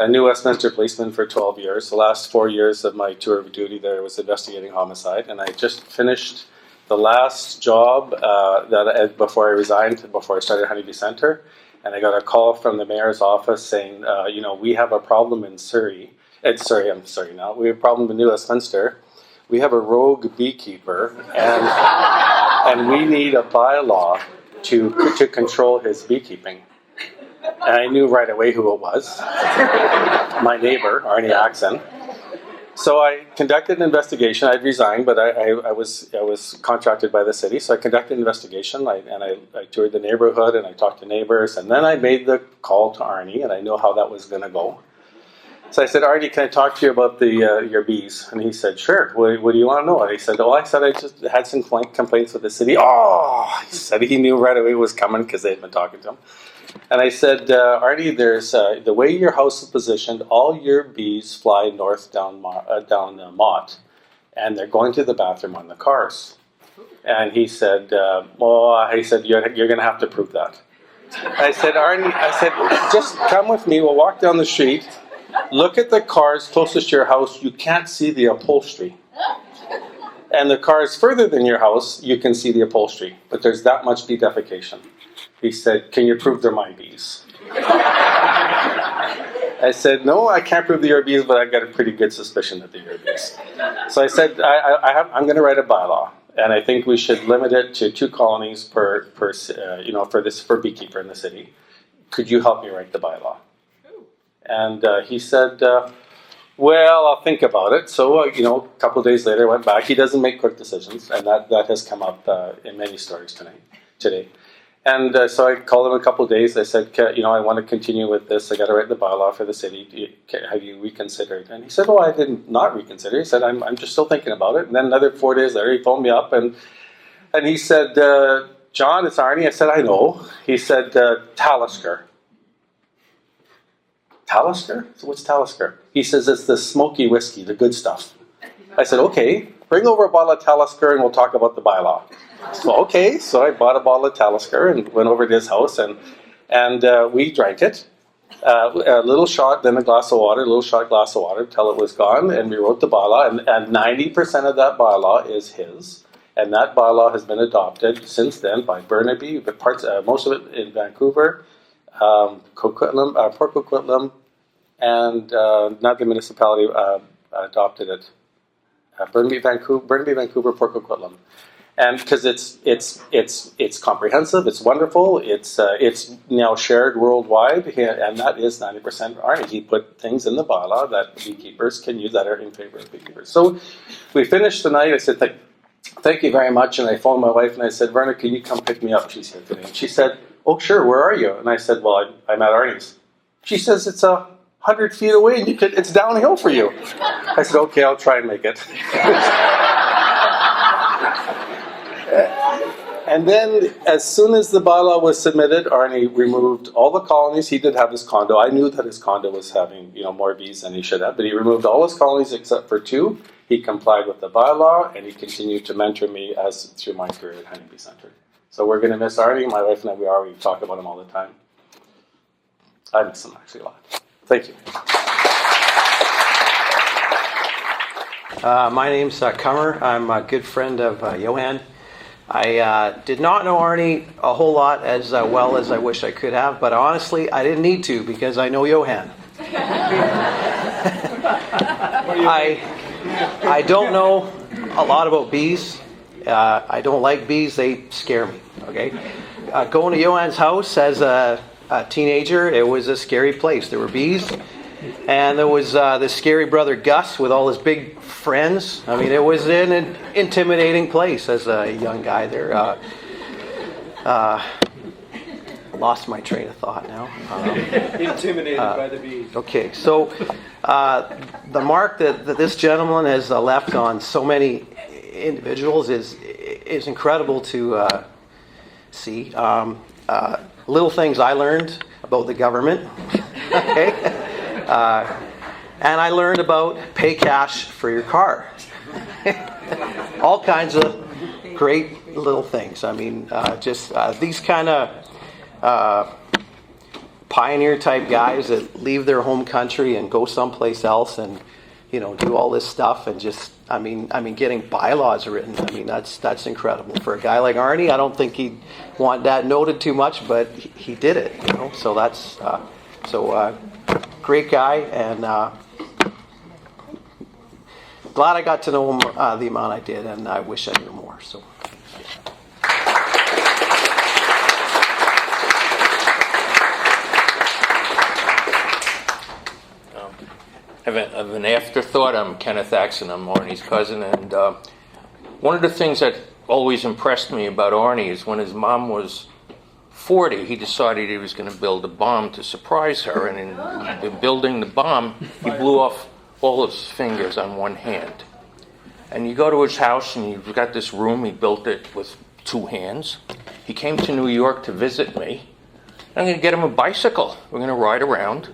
New Westminster policeman for 12 years. The last 4 years of my tour of duty there was investigating homicide, and I just finished the last job before I resigned, before I started Honeybee Center, and I got a call from the mayor's office saying, we have a problem in Surrey. We have a problem in New Westminster. We have a rogue beekeeper, and we need a bylaw to control his beekeeping. And I knew right away who it was. My neighbor, Arne Axen. So I conducted an investigation. I'd resigned, but I was contracted by the city, so I conducted an investigation, and I toured the neighborhood, and I talked to neighbors, and then I made the call to Arne, and I knew how that was going to go. So I said, "Arne, can I talk to you about your bees?" And he said, "Sure. What do you want to know?" And he said, I just had some complaints with the city. Oh, he said he knew right away it was coming because they had been talking to him. And I said, "Arne, there's the way your house is positioned, all your bees fly north down Mott, and they're going to the bathroom on the cars. And he said, you're going to have to prove that. I said, Arnie, just come with me. We'll walk down the street. Look at the cars closest to your house. You can't see the upholstery. And the cars further than your house, you can see the upholstery. But there's that much bee defecation. He said, can you prove they're my bees? I said, no, I can't prove they're your bees, but I've got a pretty good suspicion that they're your bees. So I said, I'm going to write a bylaw. And I think we should limit it to 2 colonies per beekeeper in the city. Could you help me write the bylaw? And he said, well, I'll think about it. So, a couple of days later, I went back. He doesn't make quick decisions, and that has come up in many stories today. And so I called him a couple of days. I said, I want to continue with this. I got to write the bylaw for the city. Have you reconsidered? And he said, I did not reconsider. He said, I'm just still thinking about it. And then another 4 days later, he phoned me up and he said, John, it's Arnie. I said, I know. He said, Talisker. Talisker? So what's Talisker? He says, it's the smoky whiskey, the good stuff. I said, okay, bring over a bottle of Talisker and we'll talk about the bylaw. So, okay, so I bought a bottle of Talisker and went over to his house and we drank it. A little shot, then a glass of water, glass of water till it was gone, and we wrote the bylaw, and 90% of that bylaw is his. And that bylaw has been adopted since then by Burnaby, but most of it in Vancouver, Port Coquitlam, and not the municipality adopted it. Burnaby, Vancouver, Port Coquitlam. And because it's comprehensive, it's wonderful, it's now shared worldwide, and that is 90% Arnie. He put things in the bylaw that beekeepers can use that are in favor of beekeepers. So we finished the night. I said, thank you very much. And I phoned my wife and I said, Verna, can you come pick me up? She's here today. And she said, oh, sure, where are you? And I said, well, I'm at Arnie's. She says, it's 100 feet away and it's downhill for you. I said, okay, I'll try and make it. And then, as soon as the bylaw was submitted, Arnie removed all the colonies. He did have his condo. I knew that his condo was having, more bees than he should have, but he removed all his colonies except for 2. He complied with the bylaw, and he continued to mentor me through my career at Honeybee Center. So we're going to miss Arnie. My wife and I, we already talk about him all the time. I miss him actually a lot. Thank you. My name's Kummer. I'm a good friend of Johan. I did not know Arnie a whole lot as well as I wish I could have, but honestly, I didn't need to because I know Johan. I don't know a lot about bees. I don't like bees. They scare me, okay? Going to Johan's house as a teenager, it was a scary place. There were bees, and there was this scary brother Gus with all his big friends. I mean, it was an intimidating place as a young guy there. Lost my train of thought now. Intimidated by the bees. Okay, so the mark that this gentleman has left on so many individuals is incredible to see. Little things I learned about the government. Okay. And I learned about pay cash for your car. All kinds of great little things. I mean, just these kind of pioneer type guys that leave their home country and go someplace else and do all this stuff and just I mean getting bylaws written. I mean that's incredible for a guy like Arnie. I don't think he'd want that noted too much, but he did it. So that's great guy and. Glad I got to know him the amount I did, and I wish I knew more. So, I have an afterthought. I'm Kenneth Axen. I'm Arnie's cousin, and one of the things that always impressed me about Arnie is when his mom was 40, he decided he was going to build a bomb to surprise her, and in building the bomb, he blew off all his fingers on one hand. And you go to his house and you've got this room, he built it with 2 hands. He came to New York to visit me. I'm going to get him a bicycle. We're going to ride around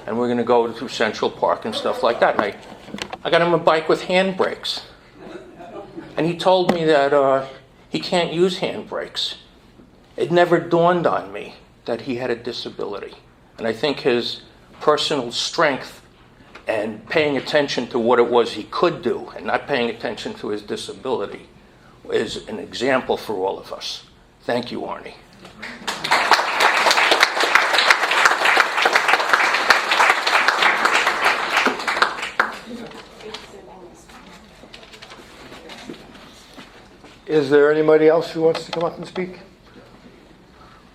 and we're going to go to Central Park and stuff like that. And I got him a bike with handbrakes. And he told me that he can't use handbrakes. It never dawned on me that he had a disability. And I think his personal strength and paying attention to what it was he could do and not paying attention to his disability is an example for all of us. Thank you, Arne. Is there anybody else who wants to come up and speak?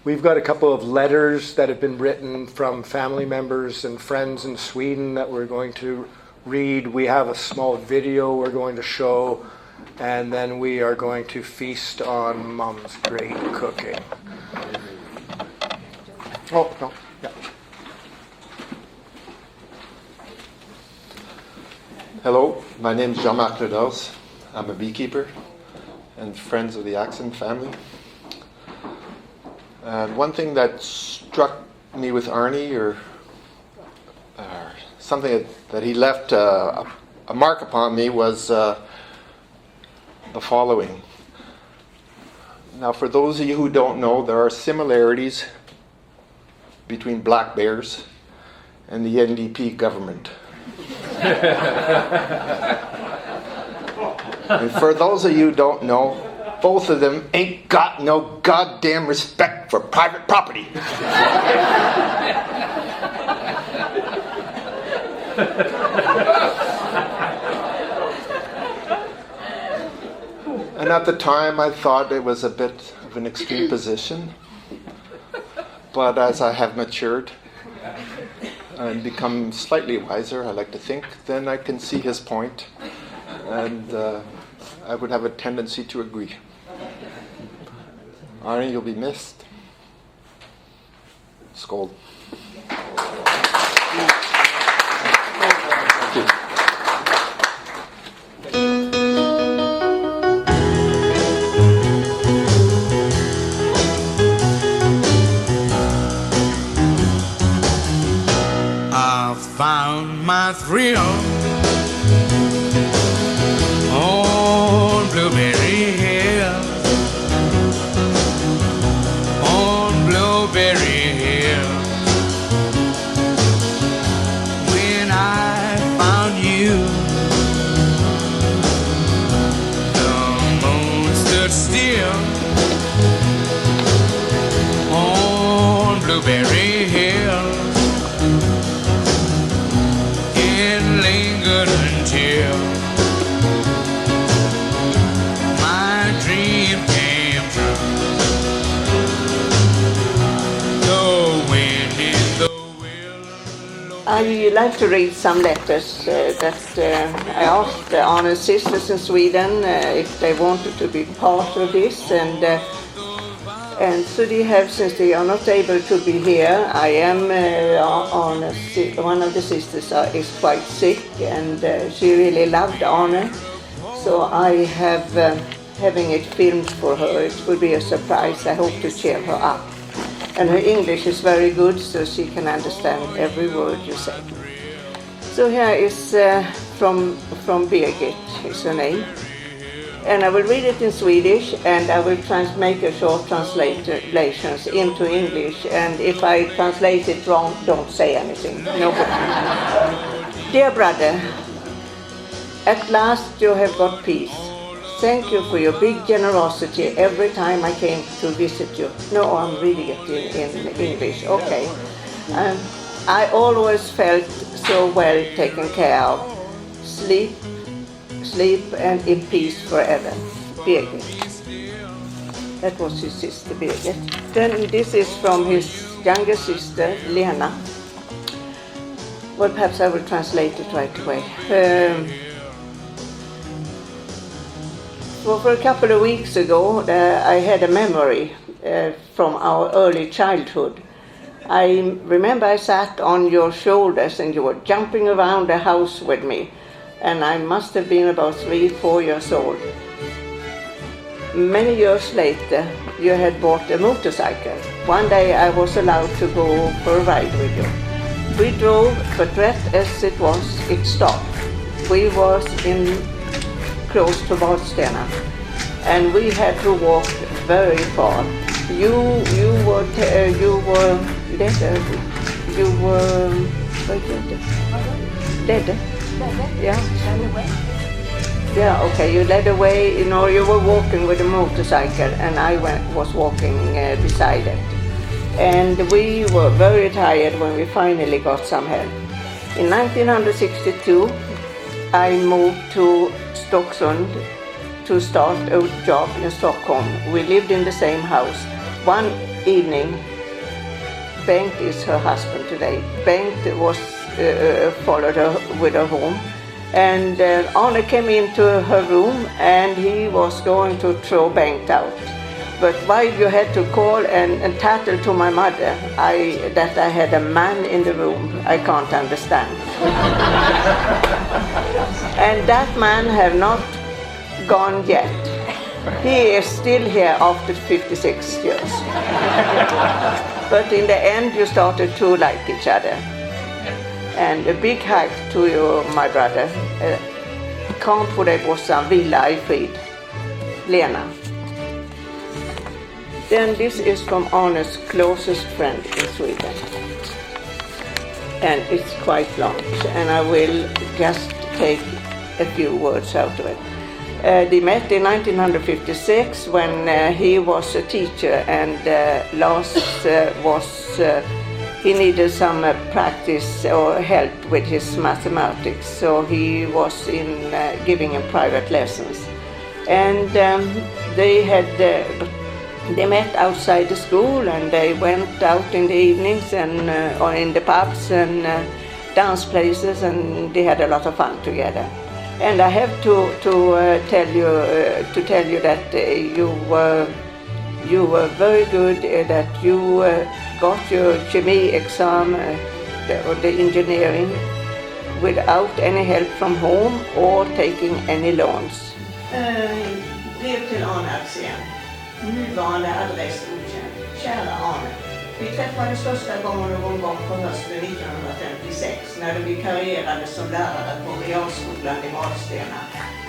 We've got a couple of letters that have been written from family members and friends in Sweden that we're going to read. We have a small video we're going to show, and then we are going to feast on Mom's great cooking. Oh, no, yeah. Hello, my name is Jean-Marc Ledors. I'm a beekeeper and friends of the Axen family. And one thing that struck me with Arne, or something that he left a mark upon me, was the following. Now, for those of you who don't know, there are similarities between black bears and the NDP government. And for those of you who don't know, both of them ain't got no goddamn respect for private property. And at the time I thought it was a bit of an extreme position. But as I have matured and become slightly wiser, I like to think, then I can see his point. And I would have a tendency to agree. Arne, you'll be missed. Skål. Thank you. I found my thrill on Blueberry Hill. Blueberry Hill. When I found you, the moon stood still on Blueberry Hill. It lingered until my dream came true. I like to read some letters that I asked Arne's sisters in Sweden if they wanted to be part of this, and so they have, since they are not able to be here. I am one of the sisters is quite sick, and she really loved Arne, so I have having it filmed for her. It will be a surprise. I hope to cheer her up. And her English is very good, so she can understand every word you say. So here is from Birgit, is her name. And I will read it in Swedish, and I will make a short translations into English. And if I translate it wrong, don't say anything. No problem. Dear brother, at last you have got peace. Thank you for your big generosity every time I came to visit you. No, I'm reading it in English. Okay. I always felt so well taken care of. Sleep and in peace forever. Birgit. That was his sister, Birgit. Then this is from his younger sister, Lena. Well, perhaps I will translate it right away. For a couple of weeks ago, I had a memory from our early childhood. I remember I sat on your shoulders and you were jumping around the house with me, and I must have been about 3-4 years old. Many years later, you had bought a motorcycle. One day I was allowed to go for a ride with you. We drove, but right as it was, it stopped. We was in close to Vadstena, and we had to walk very far. You were dead. Yeah. Yeah, okay, you led away, you know, you were walking with a motorcycle and I was walking beside it. And we were very tired when we finally got some help. In 1962, I moved to Stocksund to start a job in Stockholm. We lived in the same house. One evening, Bengt is her husband today. Bengt was followed her with her home. And Arne came into her room and he was going to throw Bengt out. But why you had to call and tattle to my mother that I had a man in the room, I can't understand. And that man have not gone yet. He is still here after 56 years. But in the end you started to like each other. And a big hug to you, my brother. Kan på dig brorsan, vila i frid. Lena. Then this is from Arne's closest friend in Sweden. And it's quite long, and I will just take a few words out of it. They met in 1956 when he was a teacher and Lars he needed some practice or help with his mathematics, so he was in giving him private lessons. And they met outside the school and they went out in the evenings and or in the pubs and dance places, and they had a lot of fun together. And I have to tell you that you were very good, that you got your chemie exam, the engineering, without any help from home or taking any loans. Brev till Arne Axen. Nuvarande adress godkänd. Kära Arne. Vi träffades första gången någon gång på hösten 1956 när du vikarierade som lärare på realskolan i Vadstena.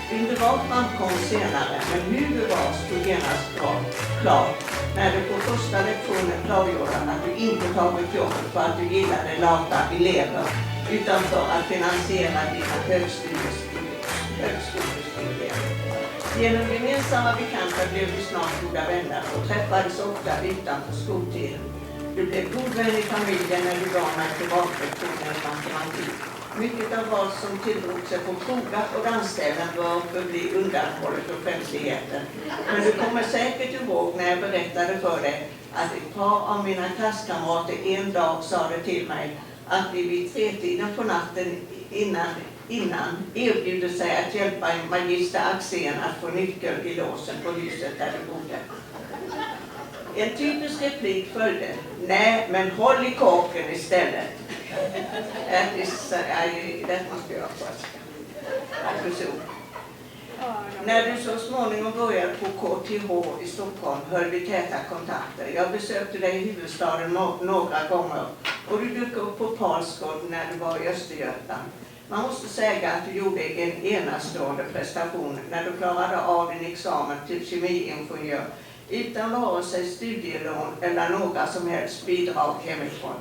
Din bevak framkom senare, men hur du var stod genast klart när du på första lektionen klargjorde att du inte tagit jobbet för att du gillade lata elever utan för att finansiera dina högskolestudier. Genom gemensamma bekanta blev vi snart goda vänner och träffades ofta utanför skoltiden. Du blev god vän i familjen när du gav mig privatlektioner i matematik. Mycket av vad som tilldrog sig på krogar och dansställen bör förbli undanhållet offentligheten. Men du kommer säkert ihåg när jag berättade för dig att ett par av mina klasskamrater en dag sa det till mig att vi vid 3-tiden på natten innan erbjuder sig att hjälpa magister Axen att få nyckel i låsen på huset där du bodde. En typisk replik följde: nej, men håll i korken istället. That must be our question. När du så småningom började på KTH i Stockholm höll vi täta kontakter. Jag besökte dig i huvudstaden några gånger och du dök upp på Palsgård när du var i Östergötland. Man måste säga att du gjorde en enastående prestation när du klarade av din examen till kemiingenjör utan vare sig studielån eller några som helst bidrag hemifrån.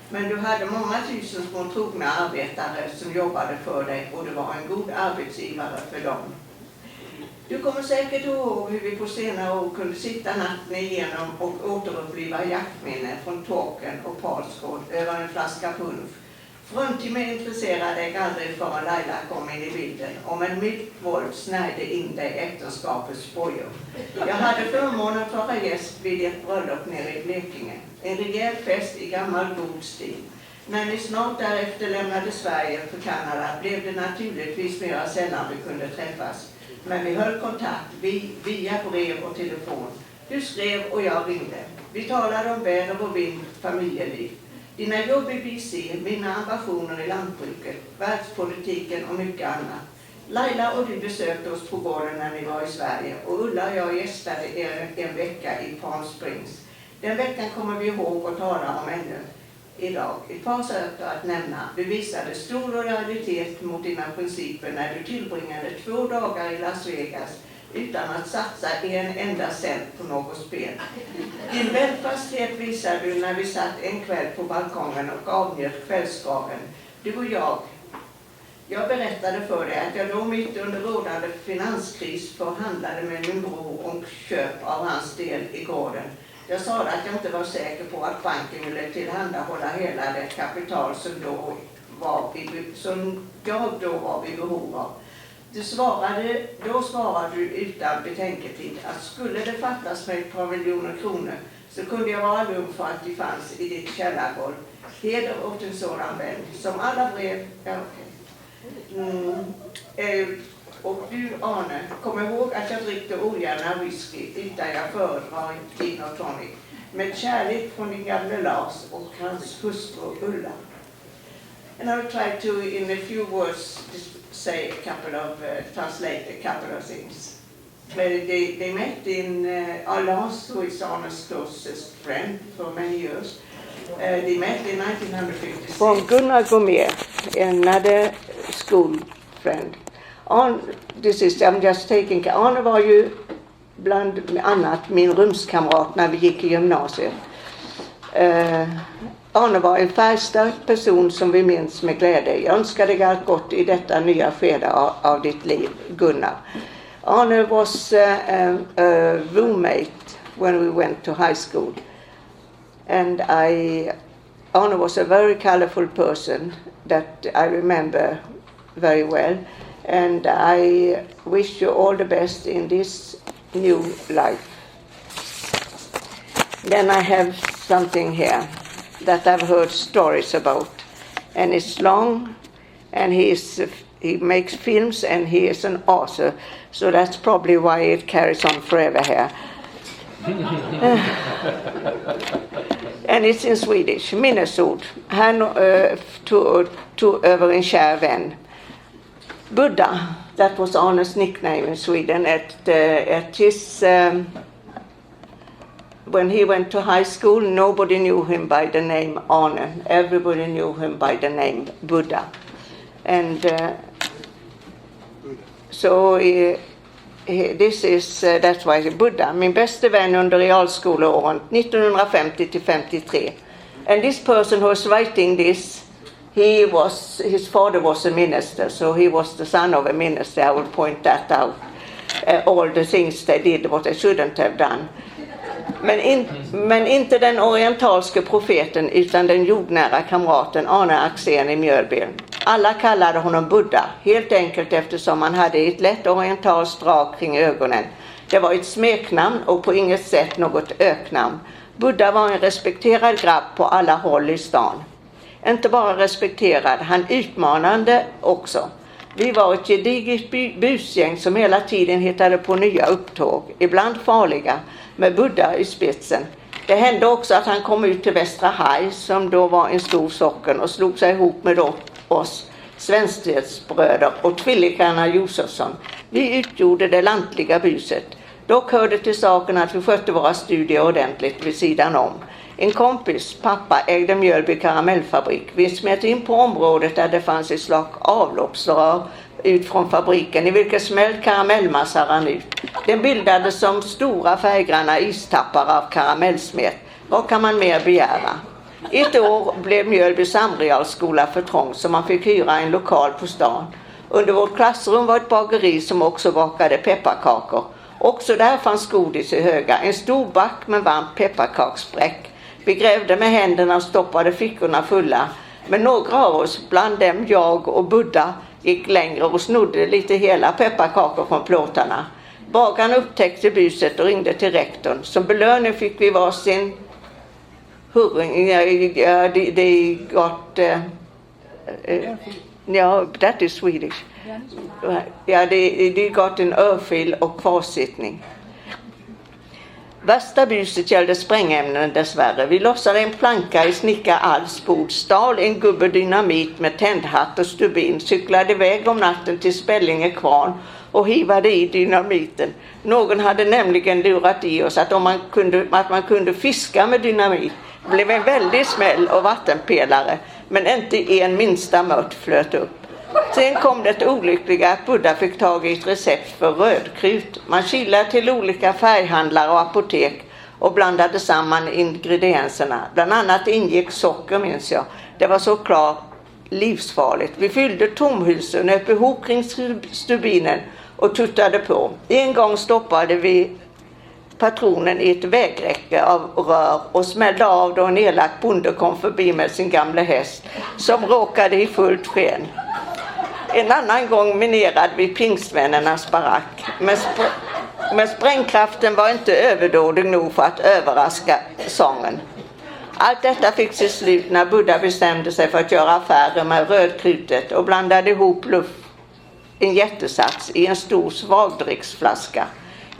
Men du hade många tusen små trogna arbetare som jobbade för dig och du var en god arbetsgivare för dem. Du kommer säkert ihåg hur vi på senare år kunde sitta natten igenom och återuppliva jaktminnen från Tåken och Palsgård över en flaska punsch. Fruntimmer intresserade dig aldrig förrän Laila kom in i bilden. Om en mild våld snärjde in dig äktenskapets bojor. Jag hade förmånen att vara gäst vid ett bröllop nere i Blekinge. En rejäl fest i gammal god stil. När ni snart därefter lämnade Sverige för Kanada blev det naturligtvis mera sällan vi kunde träffas. Men vi höll kontakt via brev och telefon. Du skrev och jag ringde. Vi talade om väder och vind, familjeliv. Dina jobb i BC, mina ambitioner i lantbruket, världspolitiken och mycket annat. Laila och du besökte oss på gården när ni var i Sverige och Ulla och jag gästade er en vecka i Palm Springs. Den veckan kommer vi ihåg och tala om ännu. idag. Ett par saker att nämna. Du visade stor lojalitet mot dina principer när du tillbringade 2 dagar i Las Vegas utan att satsa en enda cent på något spel. Din välfasthet visade du när vi satt en kväll på balkongen och avnjöt kvällsgraven. Du och jag berättade för dig att jag då mitt under rådande finanskris förhandlade med min bror om köp av hans del i gården. Jag sa att jag inte var säker på att banken ville tillhandahålla hela det kapital som jag då var i behov av. Då svarade du utan betänketid att skulle det fattas mig ett par miljoner kronor så kunde jag vara lugn för att de fanns i ditt källargolv. Heder åt en sådan vän som alla brev... Ja, och du, Arne, kom ihåg att jag dricker ogärna whisky utan jag föredrar gin och tonic. Med kärlek från din gamle Lars och hans hustru Ulla. And I'll try to, in a few words, say a couple of, translate a couple of things. They met in, Lars, who is Arne's closest friend for many years, they met in 1956. From Gunnar Gourmet, another school friend. I'm just taking, Arne var ju bland annat min rumskamrat när vi gick i gymnasiet. Arne var en färgstark person som vi minns med glädje. Jag önskar dig allt gott i detta nya skede av ditt liv, Gunnar. Arne was a roommate when we went to high school. And Arne was a very colorful person that I remember very well. And I wish you all the best in this new life. Then I have something here that I've heard stories about. And it's long, and he makes films, and he is an author. So that's probably why it carries on forever here. And it's in Swedish. Minnesord. Han tog över en kär vän. Buddha, that was Arne's nickname in Sweden. At his, when he went to high school, nobody knew him by the name Arne. Everybody knew him by the name Buddha. And this is, that's why Buddha. Min bäste vän under realskoleåren 1950 till 53. And this person who was writing this, his father was a minister, so he was the son of a minister. I will point that out. All the things they did, what they shouldn't have done. Men inte den orientalske profeten utan den jordnära kamraten Arne Axen i Mjölby. Alla kallade honom Buddha, helt enkelt eftersom han hade ett lätt orientalskt drag kring ögonen. Det var ett smeknamn och på inget sätt något öknamn. Buddha var en respekterad grabb på alla håll i stan. Inte bara respekterad, han utmanande också. Vi var ett gediget busgäng som hela tiden hittade på nya upptåg, ibland farliga, med Buddha i spetsen. Det hände också att han kom ut till Västra Haj, som då var en stor socken, och slog sig ihop med oss svenskbröder och tvillingarna Josefsson. Vi utgjorde det lantliga buset. Dock hörde till saken att vi skötte våra studier ordentligt vid sidan om. En kompis, pappa, ägde Mjölby karamellfabrik. Vi smet in på området där det fanns ett slag avloppsrör ut från fabriken i vilket smält karamellmassa rann ut. Den bildades som stora färggranna istappar av karamellsmet. Vad kan man mer begära? Ett år blev Mjölby samrealskola för trång så man fick hyra en lokal på stan. Under vårt klassrum var ett bageri som också bakade pepparkakor. Också där fanns godis i höga, en stor back med varmt pepparkaksbräck. Vi grävde med händerna och stoppade fickorna fulla. Men några av oss, bland dem jag och Buddha, gick längre och snodde lite hela pepparkakor från plåtarna. Bagaren upptäckte buset och ringde till rektorn. Som belöning fick vi varsin hurring. They got... that is Swedish. Ja, de got en örfil och kvarsittning. Värsta buset gällde sprängämnen dessvärre. Vi lossade en planka i snicka Alls bord, stal en gubbe dynamit med tändhatt och stubin, cyklade iväg om natten till Spällinge kvarn och hivade i dynamiten. Någon hade nämligen lurat i oss att man kunde fiska med dynamit. blev en väldig smäll och vattenpelare, men inte en minsta mört flöt upp. Sen kom det olyckliga att Buddha fick tag i ett recept för rödkrut. Man kilade till olika färghandlare och apotek och blandade samman ingredienserna. Bland annat ingick socker, minns jag. Det var såklart livsfarligt. Vi fyllde tomhusen, nöp ihop kring stubinen och tuttade på. En gång stoppade vi patronen i ett vägräcke av rör och smällde av då en elak bonde kom förbi med sin gamla häst som råkade i fullt sken. En annan gång minerade vi pingstvännernas barack, men sprängkraften var inte överdådig nog för att överraska sången. Allt detta fick sitt slut när Buddha bestämde sig för att göra affärer med rödkrutet och blandade ihop en jättesats i en stor svagdricksflaska.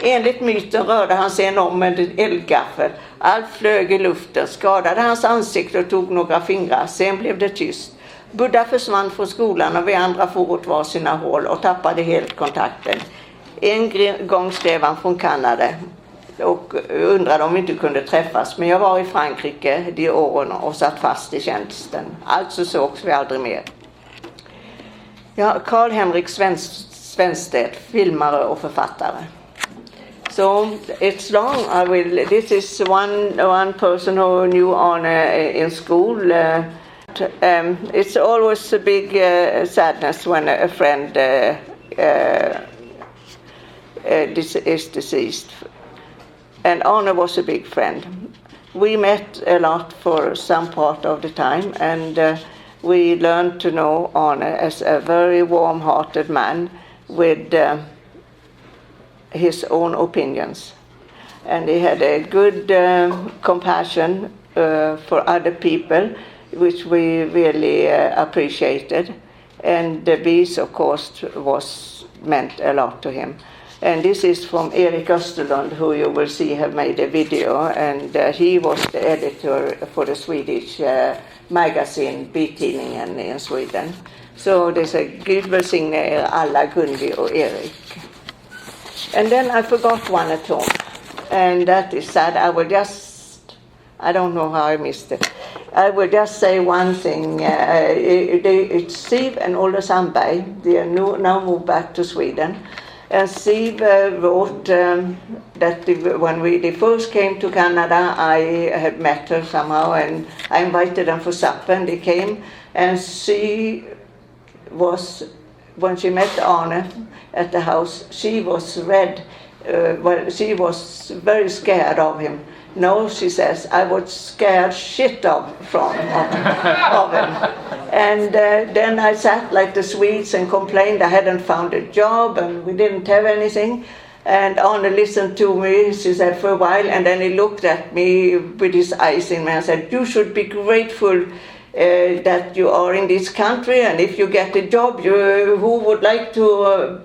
Enligt myten rörde han sig om med en eldgaffel. Allt flög i luften, skadade hans ansikte och tog några fingrar. Sen blev det tyst. Buddha försvann från skolan och vi andra for åt var sina hål och tappade helt kontakten. En gång skrev han från Kanada och undrade om vi inte kunde träffas. Men jag var i Frankrike de åren och satt fast i tjänsten. Alltså sågs vi aldrig mer. Ja, Karl-Henrik Svenstedt, filmare och författare. So it's long. This is one person who knew Arne in school. It's always a big sadness when a friend is deceased. And Arne was a big friend. We met a lot for some part of the time, and we learned to know Arne as a very warm-hearted man with his own opinions. And he had a good compassion for other people, which we really appreciated. And the bees, of course, meant a lot to him. And this is from Erik Österlund, who you will see have made a video, and he was the editor for the Swedish magazine Bitidningen in Sweden. So there's a Gud välsigne er alla, Gundi och Erik. And then I forgot one at home, and that is sad. I don't know how I missed it. I will just say one thing. It's Siv and Olle Sandberg. They are now moved back to Sweden. And Siv wrote that when they first came to Canada, I had met her somehow, and I invited them for supper, and they came. And she was, when she met Arne at the house, she was red. She was very scared of him. No, she says, I was scared shit of him. And then I sat like the Swedes and complained I hadn't found a job and we didn't have anything. And Arne listened to me, she said, for a while, and then he looked at me with his eyes in me and said, you should be grateful that you are in this country, and if you get a job, who would like to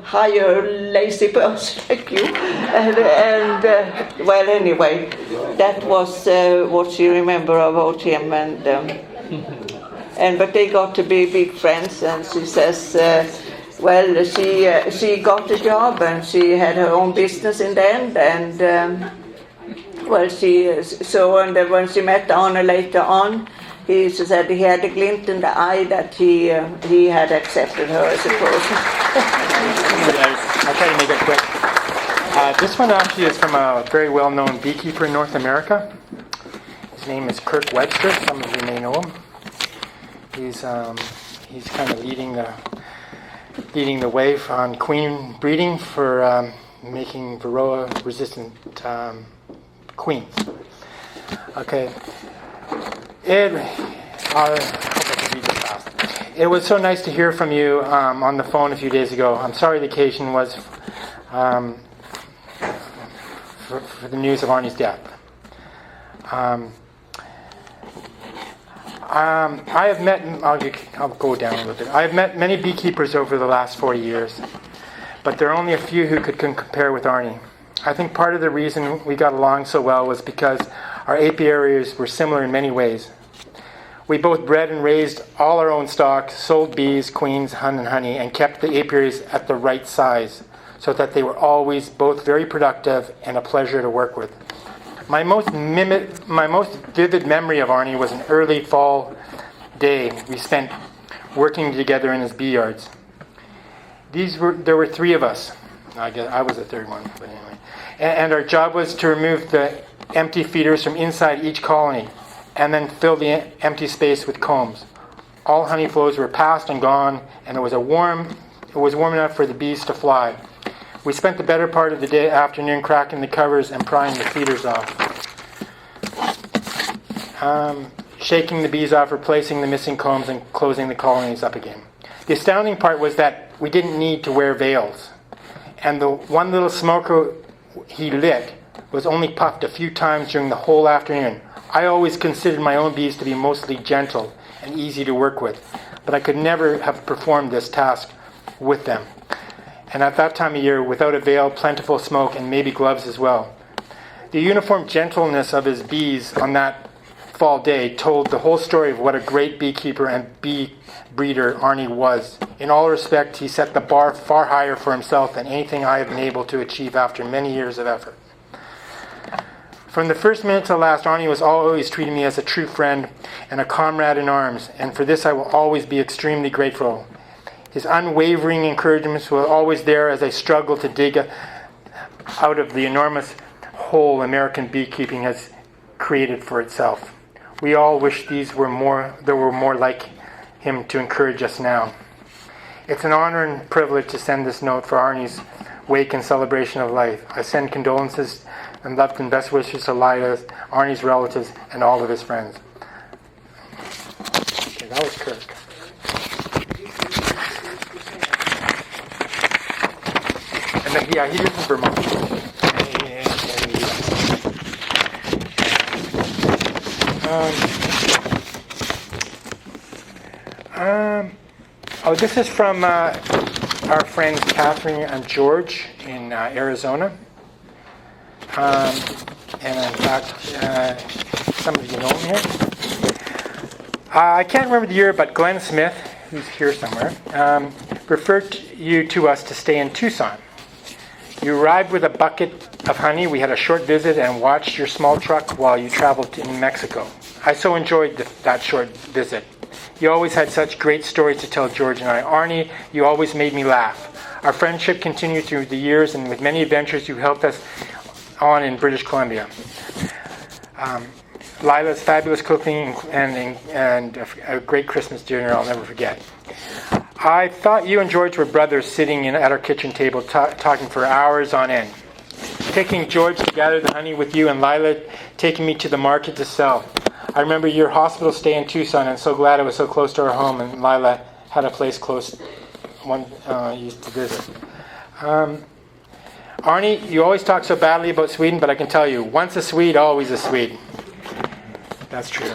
hire a lazy person like you? Well, anyway, that was what she remembered about him, but they got to be big friends, and she says, well, she got a job and she had her own business in the end, and when she met Arne later on, he said he had a glint in the eye that he had accepted her as a person. I'll try to make it quick. This one actually is from a very well-known beekeeper in North America. His name is Kirk Webster. Some of you may know him. He's kind of leading the way on queen breeding for making Varroa-resistant queens. Okay. I hope I can read this fast. It was so nice to hear from you on the phone a few days ago. I'm sorry the occasion was for the news of Arnie's death. I have met, I'll go down a little bit. I have met many beekeepers over the last 40 years, but there are only a few who could compare with Arnie. I think part of the reason we got along so well was because our apiaries were similar in many ways. We both bred and raised all our own stock, sold bees, queens, and honey, and kept the apiaries at the right size so that they were always both very productive and a pleasure to work with. My most vivid memory of Arne was an early fall day we spent working together in his bee yards. There were three of us. I guess I was the third one, but anyway. And our job was to remove the empty feeders from inside each colony and then fill the empty space with combs. All honey flows were passed and gone, and it was warm enough for the bees to fly. We spent the better part of the afternoon cracking the covers and prying the feeders off. Shaking the bees off, replacing the missing combs, and closing the colonies up again. The astounding part was that we didn't need to wear veils. And the one little smoker he lit was only puffed a few times during the whole afternoon. I always considered my own bees to be mostly gentle and easy to work with, but I could never have performed this task with them. And at that time of year, without a veil, plentiful smoke, and maybe gloves as well. The uniform gentleness of his bees on that fall day told the whole story of what a great beekeeper and bee breeder Arne was. In all respects, he set the bar far higher for himself than anything I have been able to achieve after many years of effort. From the first minute to the last, Arne was always treating me as a true friend and a comrade in arms, and for this I will always be extremely grateful. His unwavering encouragements were always there as I struggled to dig out of the enormous hole American beekeeping has created for itself. We all wish there were more like him to encourage us now. It's an honor and privilege to send this note for Arne's wake and celebration of life. I send condolences and love and best wishes to Lila, Arne's relatives, and all of his friends. Okay, that was Kirk. And then, yeah, he lives in Vermont. This is from our friends Catherine and George in Arizona. And in fact, some of you know him here. I can't remember the year, but Glenn Smith, who's here somewhere, referred you to us to stay in Tucson. You arrived with a bucket of honey. We had a short visit and watched your small truck while you traveled in Mexico. I so enjoyed that short visit. You always had such great stories to tell, George and I. Arne, you always made me laugh. Our friendship continued through the years, and with many adventures you helped us on in British Columbia. Lila's fabulous cooking and a great Christmas dinner I'll never forget. I thought you and George were brothers sitting at our kitchen table talking for hours on end. Taking George to gather the honey with you and Lila taking me to the market to sell. I remember your hospital stay in Tucson and so glad it was so close to our home and Lila had a place close one used to visit. Arne, you always talk so badly about Sweden, but I can tell you, once a Swede, always a Swede. That's true.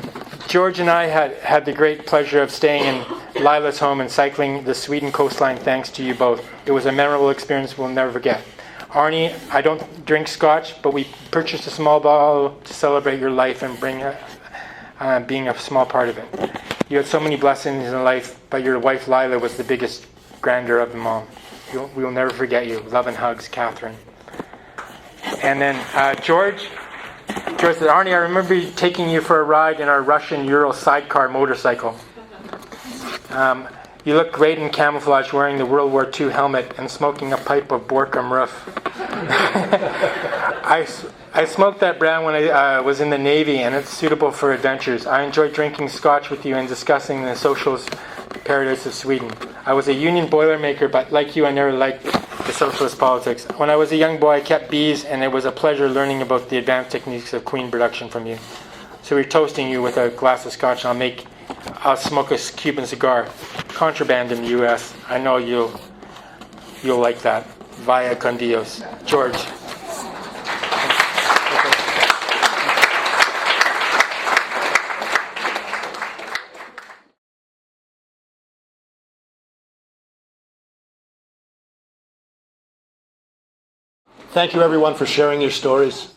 George and I had the great pleasure of staying in Lila's home and cycling the Sweden coastline thanks to you both. It was a memorable experience we'll never forget. Arne, I don't drink scotch, but we purchased a small bottle to celebrate your life and being a small part of it. You had so many blessings in life, but your wife Lila was the biggest grandeur of them all. We will never forget you. Love and hugs, Catherine. And then George said, Arne, I remember taking you for a ride in our Russian Ural sidecar motorcycle. You looked great in camouflage, wearing the World War II helmet and smoking a pipe of Borkum Roof. I smoked that brand when I was in the Navy, and it's suitable for adventures. I enjoyed drinking scotch with you and discussing the socialist paradise of Sweden. I was a union boilermaker, but like you, I never liked the socialist politics. When I was a young boy, I kept bees, and it was a pleasure learning about the advanced techniques of queen production from you. So we're toasting you with a glass of scotch, and I'll smoke a Cuban cigar. Contraband in the U.S. I know you'll like that. Vaya con Dios. George. Thank you, everyone, for sharing your stories.